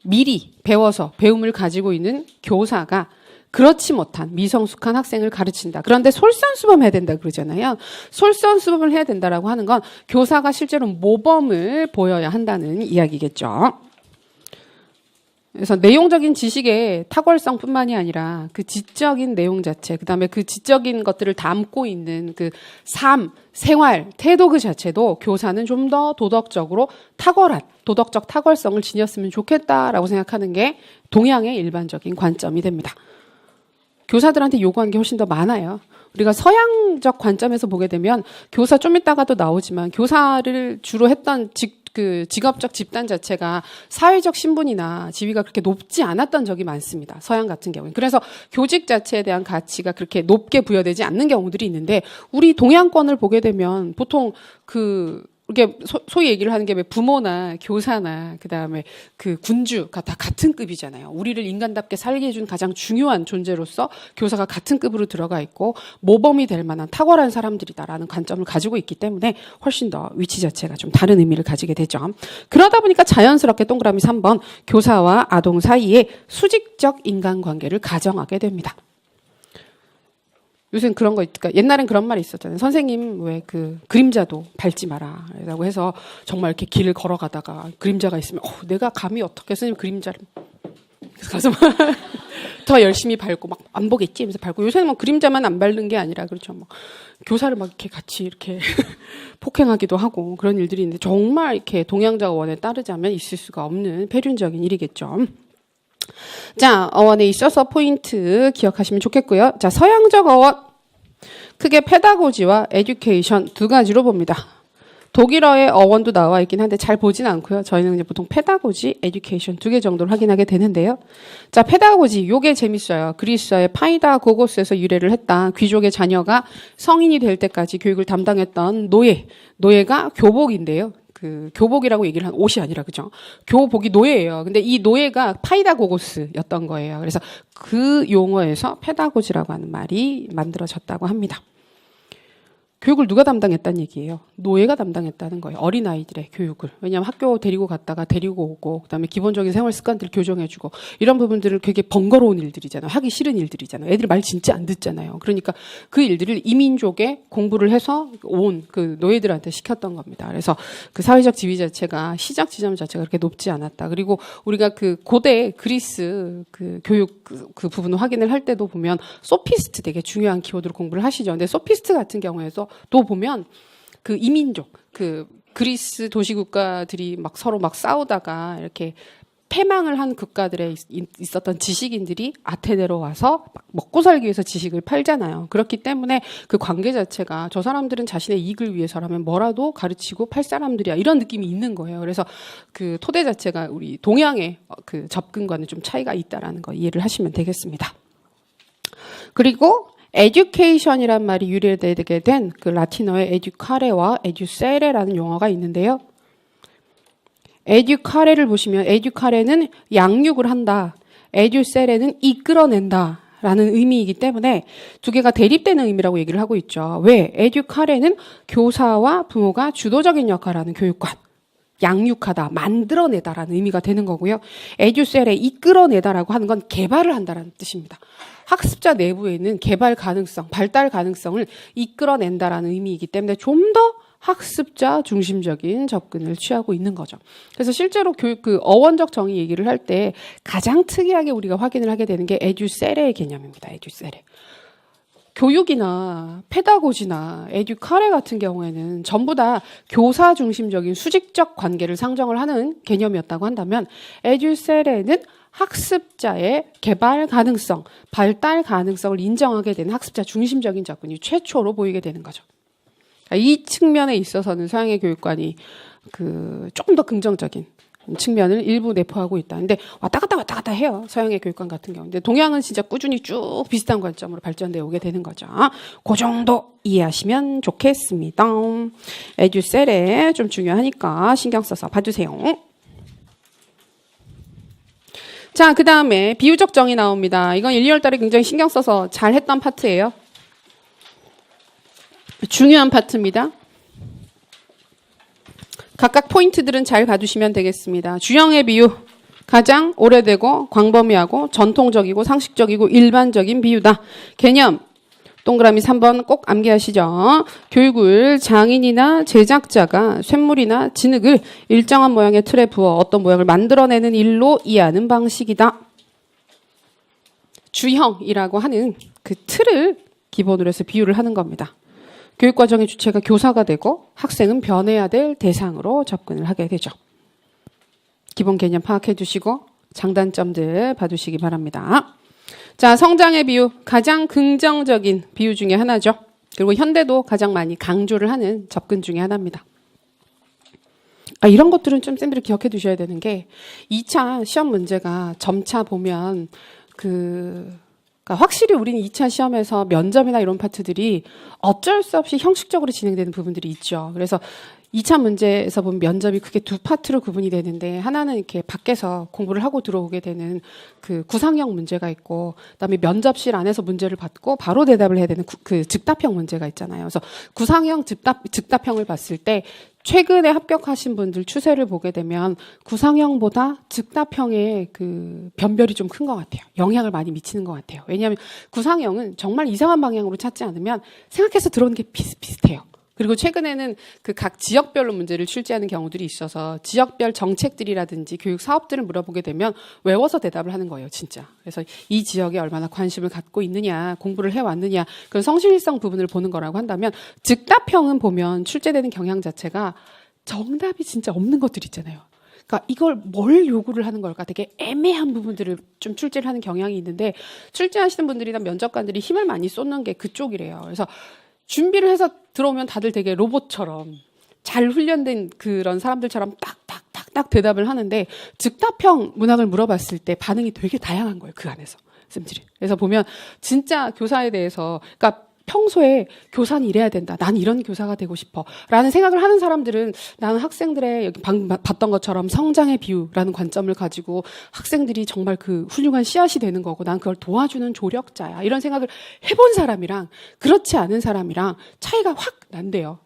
미리 배워서 배움을 가지고 있는 교사가 그렇지 못한 미성숙한 학생을 가르친다. 그런데 솔선수범해야 된다 그러잖아요. 솔선수범을 해야 된다라고 하는 건 교사가 실제로 모범을 보여야 한다는 이야기겠죠. 그래서 내용적인 지식의 탁월성뿐만이 아니라 그 지적인 내용 자체, 그다음에 그 지적인 것들을 담고 있는 그 삶, 생활, 태도 그 자체도 교사는 좀 더 도덕적으로 탁월한, 도덕적 탁월성을 지녔으면 좋겠다라고 생각하는 게 동양의 일반적인 관점이 됩니다. 교사들한테 요구한 게 훨씬 더 많아요. 우리가 서양적 관점에서 보게 되면 교사 좀 이따가도 나오지만 교사를 주로 했던 직업적 집단 자체가 사회적 신분이나 지위가 그렇게 높지 않았던 적이 많습니다. 서양 같은 경우는. 그래서 교직 자체에 대한 가치가 그렇게 높게 부여되지 않는 경우들이 있는데 우리 동양권을 보게 되면 보통 이게 소위 얘기를 하는 게 왜 부모나 교사나 그다음에 그 군주가 다 같은 급이잖아요. 우리를 인간답게 살게 해준 가장 중요한 존재로서 교사가 같은 급으로 들어가 있고 모범이 될 만한 탁월한 사람들이다라는 관점을 가지고 있기 때문에 훨씬 더 위치 자체가 좀 다른 의미를 가지게 되죠. 그러다 보니까 자연스럽게 동그라미 3번 교사와 아동 사이에 수직적 인간관계를 가정하게 됩니다. 요새는 그런 거 있으니까 옛날엔 그런 말이 있었잖아요. 선생님 왜 그림자도 밟지 마라 라고 해서 정말 이렇게 길을 걸어가다가 그림자가 있으면 내가 감히 어떻게 선생님 그림자를 가서 더 열심히 밟고 막 안 보겠지 하면서 밟고 요새는 뭐 그림자만 안 밟는 게 아니라 그렇죠. 뭐 교사를 막 이렇게 같이 이렇게 폭행하기도 하고 그런 일들이 있는데 정말 이렇게 동양적 어원에 따르자면 있을 수가 없는 폐륜적인 일이겠죠. 자, 어원에 있어서 포인트 기억하시면 좋겠고요. 자, 서양적 어원 크게 페다고지와 에듀케이션 두 가지로 봅니다. 독일어의 어원도 나와 있긴 한데 잘 보진 않고요. 저희는 이제 보통 페다고지, 에듀케이션 두 개 정도를 확인하게 되는데요. 자, 페다고지 요게 재밌어요. 그리스어의 파이다고고스에서 유래를 했다. 귀족의 자녀가 성인이 될 때까지 교육을 담당했던 노예가 교복인데요. 교복이라고 얘기를 한 옷이 아니라 그죠? 교복이 노예예요. 근데 이 노예가 파이다고고스였던 거예요. 그래서 그 용어에서 페다고지라고 하는 말이 만들어졌다고 합니다. 교육을 누가 담당했다는 얘기예요? 노예가 담당했다는 거예요. 어린아이들의 교육을. 왜냐하면 학교 데리고 갔다가 데리고 오고 그다음에 기본적인 생활 습관들을 교정해주고 이런 부분들을 되게 번거로운 일들이잖아요. 하기 싫은 일들이잖아요. 애들이 말 진짜 안 듣잖아요. 그러니까 그 일들을 이민족에 공부를 해서 온 그 노예들한테 시켰던 겁니다. 그래서 그 사회적 지위 자체가 시작 지점 자체가 그렇게 높지 않았다. 그리고 우리가 그 고대 그리스 그 교육 그 부분을 확인을 할 때도 보면 소피스트 되게 중요한 키워드로 공부를 하시죠. 근데 소피스트 같은 경우에서 또 보면 그 이민족, 그 그리스 도시국가들이 막 서로 막 싸우다가 이렇게 패망을 한 국가들에 있었던 지식인들이 아테네로 와서 막 먹고 살기 위해서 지식을 팔잖아요. 그렇기 때문에 그 관계 자체가 저 사람들은 자신의 이익을 위해서라면 뭐라도 가르치고 팔 사람들이야. 이런 느낌이 있는 거예요. 그래서 그 토대 자체가 우리 동양의 그 접근과는 좀 차이가 있다라는 거 이해를 하시면 되겠습니다. 그리고 에듀케이션이란 말이 유래되게 된 그 라틴어의 에듀카레와 에듀세레라는 용어가 있는데요. 에듀카레를 보시면 에듀카레는 양육을 한다. 에듀세레는 이끌어낸다. 라는 의미이기 때문에 두 개가 대립되는 의미라고 얘기를 하고 있죠. 왜? 에듀카레는 교사와 부모가 주도적인 역할을 하는 교육관. 양육하다, 만들어내다라는 의미가 되는 거고요. 에듀셀에 이끌어내다라고 하는 건 개발을 한다라는 뜻입니다. 학습자 내부에 있는 개발 가능성, 발달 가능성을 이끌어낸다라는 의미이기 때문에 좀 더 학습자 중심적인 접근을 취하고 있는 거죠. 그래서 실제로 교육 그 어원적 정의 얘기를 할 때 가장 특이하게 우리가 확인을 하게 되는 게 에듀세레의 개념입니다. 에듀세레. 교육이나 페다고지나 에듀카레 같은 경우에는 전부 다 교사 중심적인 수직적 관계를 상정을 하는 개념이었다고 한다면 에듀세레는 학습자의 개발 가능성, 발달 가능성을 인정하게 되는 학습자 중심적인 접근이 최초로 보이게 되는 거죠. 이 측면에 있어서는 서양의 교육관이 조금 더 긍정적인 측면을 일부 내포하고 있다. 근데 왔다 갔다 해요. 서양의 교육관 같은 경우. 근데 동양은 진짜 꾸준히 쭉 비슷한 관점으로 발전되어 오게 되는 거죠. 그 정도 이해하시면 좋겠습니다. 에듀셀에 좀 중요하니까 신경 써서 봐주세요. 자, 그 다음에 비유적 정의 나옵니다. 이건 1, 2월 달에 굉장히 신경 써서 잘 했던 파트예요. 중요한 파트입니다. 각각 포인트들은 잘 봐두시면 되겠습니다. 주형의 비유. 가장 오래되고 광범위하고 전통적이고 상식적이고 일반적인 비유다. 개념. 동그라미 3번 꼭 암기하시죠. 교육을 장인이나 제작자가 쇳물이나 진흙을 일정한 모양의 틀에 부어 어떤 모양을 만들어내는 일로 이해하는 방식이다. 주형이라고 하는 그 틀을 기본으로 해서 비유를 하는 겁니다. 교육과정의 주체가 교사가 되고 학생은 변해야 될 대상으로 접근을 하게 되죠. 기본 개념 파악해 두시고 장단점들 봐두시기 바랍니다. 자, 성장의 비유. 가장 긍정적인 비유 중에 하나죠. 그리고 현대도 가장 많이 강조를 하는 접근 중에 하나입니다. 이런 것들은 좀 쌤들이 기억해 두셔야 되는 게 2차 시험 문제가 점차 보면 그러니까 확실히 우리는 2차 시험에서 면접이나 이런 파트들이 어쩔 수 없이 형식적으로 진행되는 부분들이 있죠. 그래서 2차 문제에서 보면 면접이 크게 두 파트로 구분이 되는데 하나는 이렇게 밖에서 공부를 하고 들어오게 되는 그 구상형 문제가 있고 그다음에 면접실 안에서 문제를 받고 바로 대답을 해야 되는 그 즉답형 문제가 있잖아요. 그래서 구상형 즉답형을 봤을 때 최근에 합격하신 분들 추세를 보게 되면 구상형보다 즉답형의 그 변별이 좀 큰 것 같아요. 영향을 많이 미치는 것 같아요. 왜냐하면 구상형은 정말 이상한 방향으로 찾지 않으면 생각해서 들어오는 게 비슷비슷해요. 그리고 최근에는 그 각 지역별로 문제를 출제하는 경우들이 있어서 지역별 정책들이라든지 교육 사업들을 물어보게 되면 외워서 대답을 하는 거예요, 진짜. 그래서 이 지역에 얼마나 관심을 갖고 있느냐, 공부를 해왔느냐, 그런 성실성 부분을 보는 거라고 한다면 즉답형은 보면 출제되는 경향 자체가 정답이 진짜 없는 것들 있잖아요. 그러니까 이걸 뭘 요구를 하는 걸까? 되게 애매한 부분들을 좀 출제를 하는 경향이 있는데 출제하시는 분들이나 면접관들이 힘을 많이 쏟는 게 그쪽이래요. 그래서 준비를 해서 들어오면 다들 되게 로봇처럼 잘 훈련된 그런 사람들처럼 딱딱딱딱 대답을 하는데 즉답형 문항을 물어봤을 때 반응이 되게 다양한 거예요. 그 안에서. 쌤들이. 그래서 보면 진짜 교사에 대해서 그러니까 평소에 교사는 이래야 된다. 난 이런 교사가 되고 싶어. 라는 생각을 하는 사람들은 나는 학생들의 여기 방금 봤던 것처럼 성장의 비유라는 관점을 가지고 학생들이 정말 그 훌륭한 씨앗이 되는 거고 난 그걸 도와주는 조력자야. 이런 생각을 해본 사람이랑 그렇지 않은 사람이랑 차이가 확 난대요.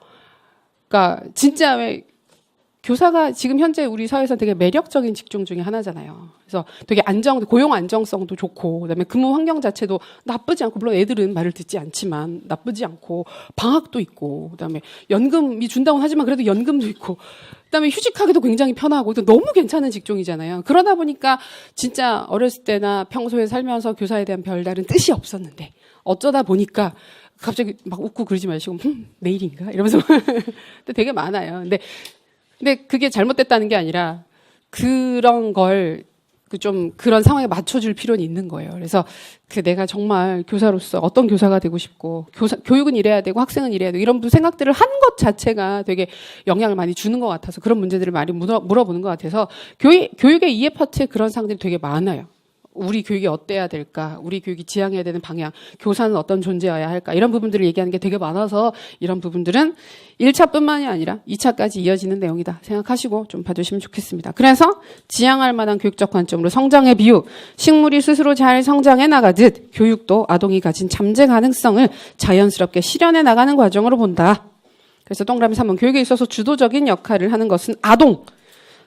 그러니까 진짜 왜 교사가 지금 현재 우리 사회에서 되게 매력적인 직종 중에 하나잖아요. 그래서 되게 고용 안정성도 좋고, 그다음에 근무 환경 자체도 나쁘지 않고, 물론 애들은 말을 듣지 않지만 나쁘지 않고, 방학도 있고, 그다음에 연금이 준다고는 하지만 그래도 연금도 있고, 그다음에 휴직하기도 굉장히 편하고, 너무 괜찮은 직종이잖아요. 그러다 보니까 진짜 어렸을 때나 평소에 살면서 교사에 대한 별다른 뜻이 없었는데, 어쩌다 보니까 갑자기 막 웃고 그러지 마시고, 내일인가? 이러면서. 근데 되게 많아요. 근데 그게 잘못됐다는 게 아니라 그런 걸 그런 상황에 맞춰줄 필요는 있는 거예요. 그래서 내가 정말 교사로서 어떤 교사가 되고 싶고 교육은 이래야 되고 학생은 이래야 되고 이런 생각들을 한 것 자체가 되게 영향을 많이 주는 것 같아서 그런 문제들을 많이 물어보는 것 같아서 교육의 이해 파트에 그런 사항들이 되게 많아요. 우리 교육이 어때야 될까? 우리 교육이 지향해야 되는 방향, 교사는 어떤 존재여야 할까? 이런 부분들을 얘기하는 게 되게 많아서 이런 부분들은 1차뿐만이 아니라 2차까지 이어지는 내용이다 생각하시고 좀 봐주시면 좋겠습니다. 그래서 지향할 만한 교육적 관점으로 성장의 비유, 식물이 스스로 잘 성장해 나가듯 교육도 아동이 가진 잠재 가능성을 자연스럽게 실현해 나가는 과정으로 본다. 그래서 동그라미 3번 교육에 있어서 주도적인 역할을 하는 것은 아동,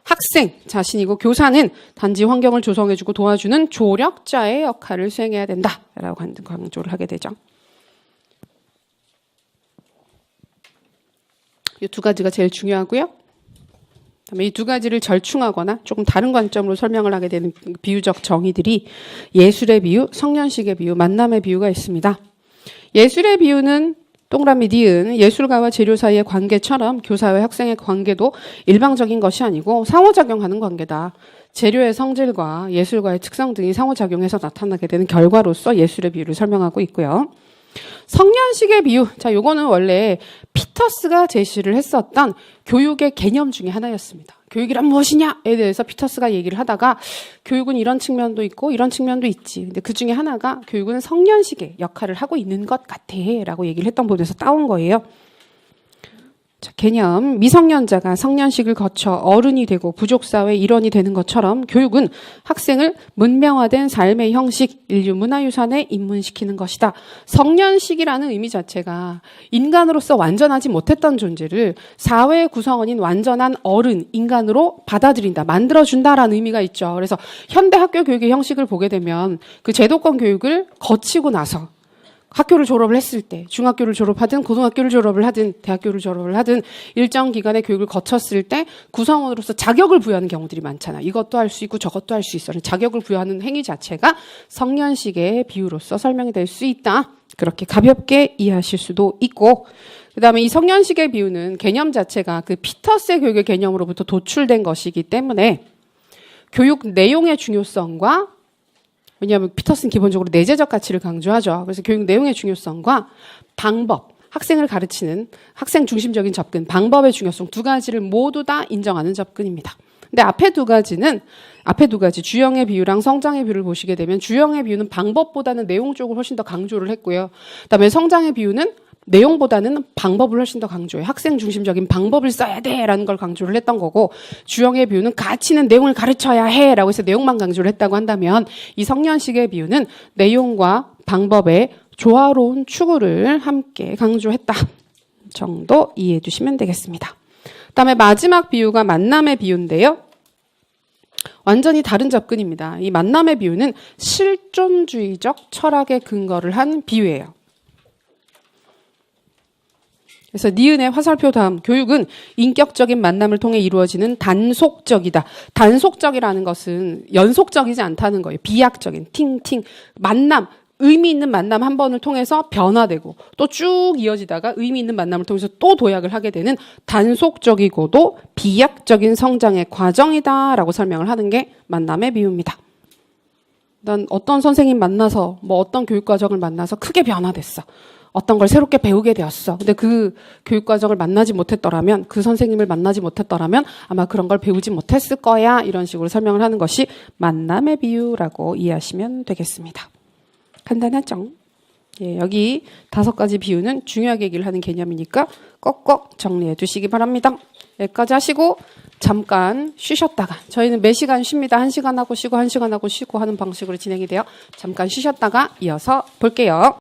학생 자신이고 교사는 단지 환경을 조성해주고 도와주는 조력자의 역할을 수행해야 된다라고 강조를 하게 되죠. 이 두 가지가 제일 중요하고요. 그다음에 이 두 가지를 절충하거나 조금 다른 관점으로 설명을 하게 되는 비유적 정의들이 예술의 비유, 성년식의 비유, 만남의 비유가 있습니다. 예술의 비유는 동그라미 니은 예술가와 재료 사이의 관계처럼 교사와 학생의 관계도 일방적인 것이 아니고 상호작용하는 관계다. 재료의 성질과 예술가의 특성 등이 상호작용해서 나타나게 되는 결과로서 예술의 비유를 설명하고 있고요. 성년식의 비유. 자, 요거는 원래 피터스가 제시를 했었던 교육의 개념 중에 하나였습니다. 교육이란 무엇이냐에 대해서 피터스가 얘기를 하다가 교육은 이런 측면도 있고 이런 측면도 있지. 근데 그 중에 하나가 교육은 성년식의 역할을 하고 있는 것 같아 라고 얘기를 했던 부분에서 따온 거예요. 자, 개념. 미성년자가 성년식을 거쳐 어른이 되고 부족사회 일원이 되는 것처럼 교육은 학생을 문명화된 삶의 형식, 인류 문화유산에 입문시키는 것이다. 성년식이라는 의미 자체가 인간으로서 완전하지 못했던 존재를 사회의 구성원인 완전한 어른, 인간으로 받아들인다, 만들어준다라는 의미가 있죠. 그래서 현대 학교 교육의 형식을 보게 되면 그 제도권 교육을 거치고 나서 학교를 졸업을 했을 때, 중학교를 졸업하든 고등학교를 졸업을 하든 대학교를 졸업을 하든 일정 기간의 교육을 거쳤을 때 구성원으로서 자격을 부여하는 경우들이 많잖아. 이것도 할 수 있고 저것도 할 수 있어. 자격을 부여하는 행위 자체가 성년식의 비유로서 설명이 될 수 있다. 그렇게 가볍게 이해하실 수도 있고, 그다음에 이 성년식의 비유는 개념 자체가 그 피터스의 교육의 개념으로부터 도출된 것이기 때문에 교육 내용의 중요성과, 왜냐하면 피터스는 기본적으로 내재적 가치를 강조하죠. 그래서 교육 내용의 중요성과 방법, 학생을 가르치는 학생 중심적인 접근, 방법의 중요성 두 가지를 모두 다 인정하는 접근입니다. 근데 앞에 두 가지, 주형의 비유랑 성장의 비유를 보시게 되면 주형의 비유는 방법보다는 내용 쪽을 훨씬 더 강조를 했고요. 그다음에 성장의 비유는 내용보다는 방법을 훨씬 더 강조해요. 학생 중심적인 방법을 써야 돼라는 걸 강조를 했던 거고, 주형의 비유는 가치는 내용을 가르쳐야 해라고 해서 내용만 강조를 했다고 한다면, 이 성년식의 비유는 내용과 방법의 조화로운 추구를 함께 강조했다 정도 이해해 주시면 되겠습니다. 그다음에 마지막 비유가 만남의 비유인데요. 완전히 다른 접근입니다. 이 만남의 비유는 실존주의적 철학에 근거를 한 비유예요. 그래서 니은의 화살표 다음, 교육은 인격적인 만남을 통해 이루어지는 단속적이다. 단속적이라는 것은 연속적이지 않다는 거예요. 비약적인, 팅팅, 만남, 의미 있는 만남 한 번을 통해서 변화되고 또 쭉 이어지다가 의미 있는 만남을 통해서 또 도약을 하게 되는 단속적이고도 비약적인 성장의 과정이다라고 설명을 하는 게 만남의 비유입니다. 난 어떤 선생님 만나서 어떤 교육과정을 만나서 크게 변화됐어. 어떤 걸 새롭게 배우게 되었어. 근데 그 교육과정을 만나지 못했더라면, 그 선생님을 만나지 못했더라면 아마 그런 걸 배우지 못했을 거야. 이런 식으로 설명을 하는 것이 만남의 비유라고 이해하시면 되겠습니다. 간단하죠? 예, 여기 5가지 비유는 중요하게 얘기를 하는 개념이니까 꼭꼭 정리해 두시기 바랍니다. 여기까지 하시고 잠깐 쉬셨다가, 저희는 매 시간 쉽니다. 1시간 하고 쉬고 1시간 하고 쉬고 하는 방식으로 진행이 돼요. 잠깐 쉬셨다가 이어서 볼게요.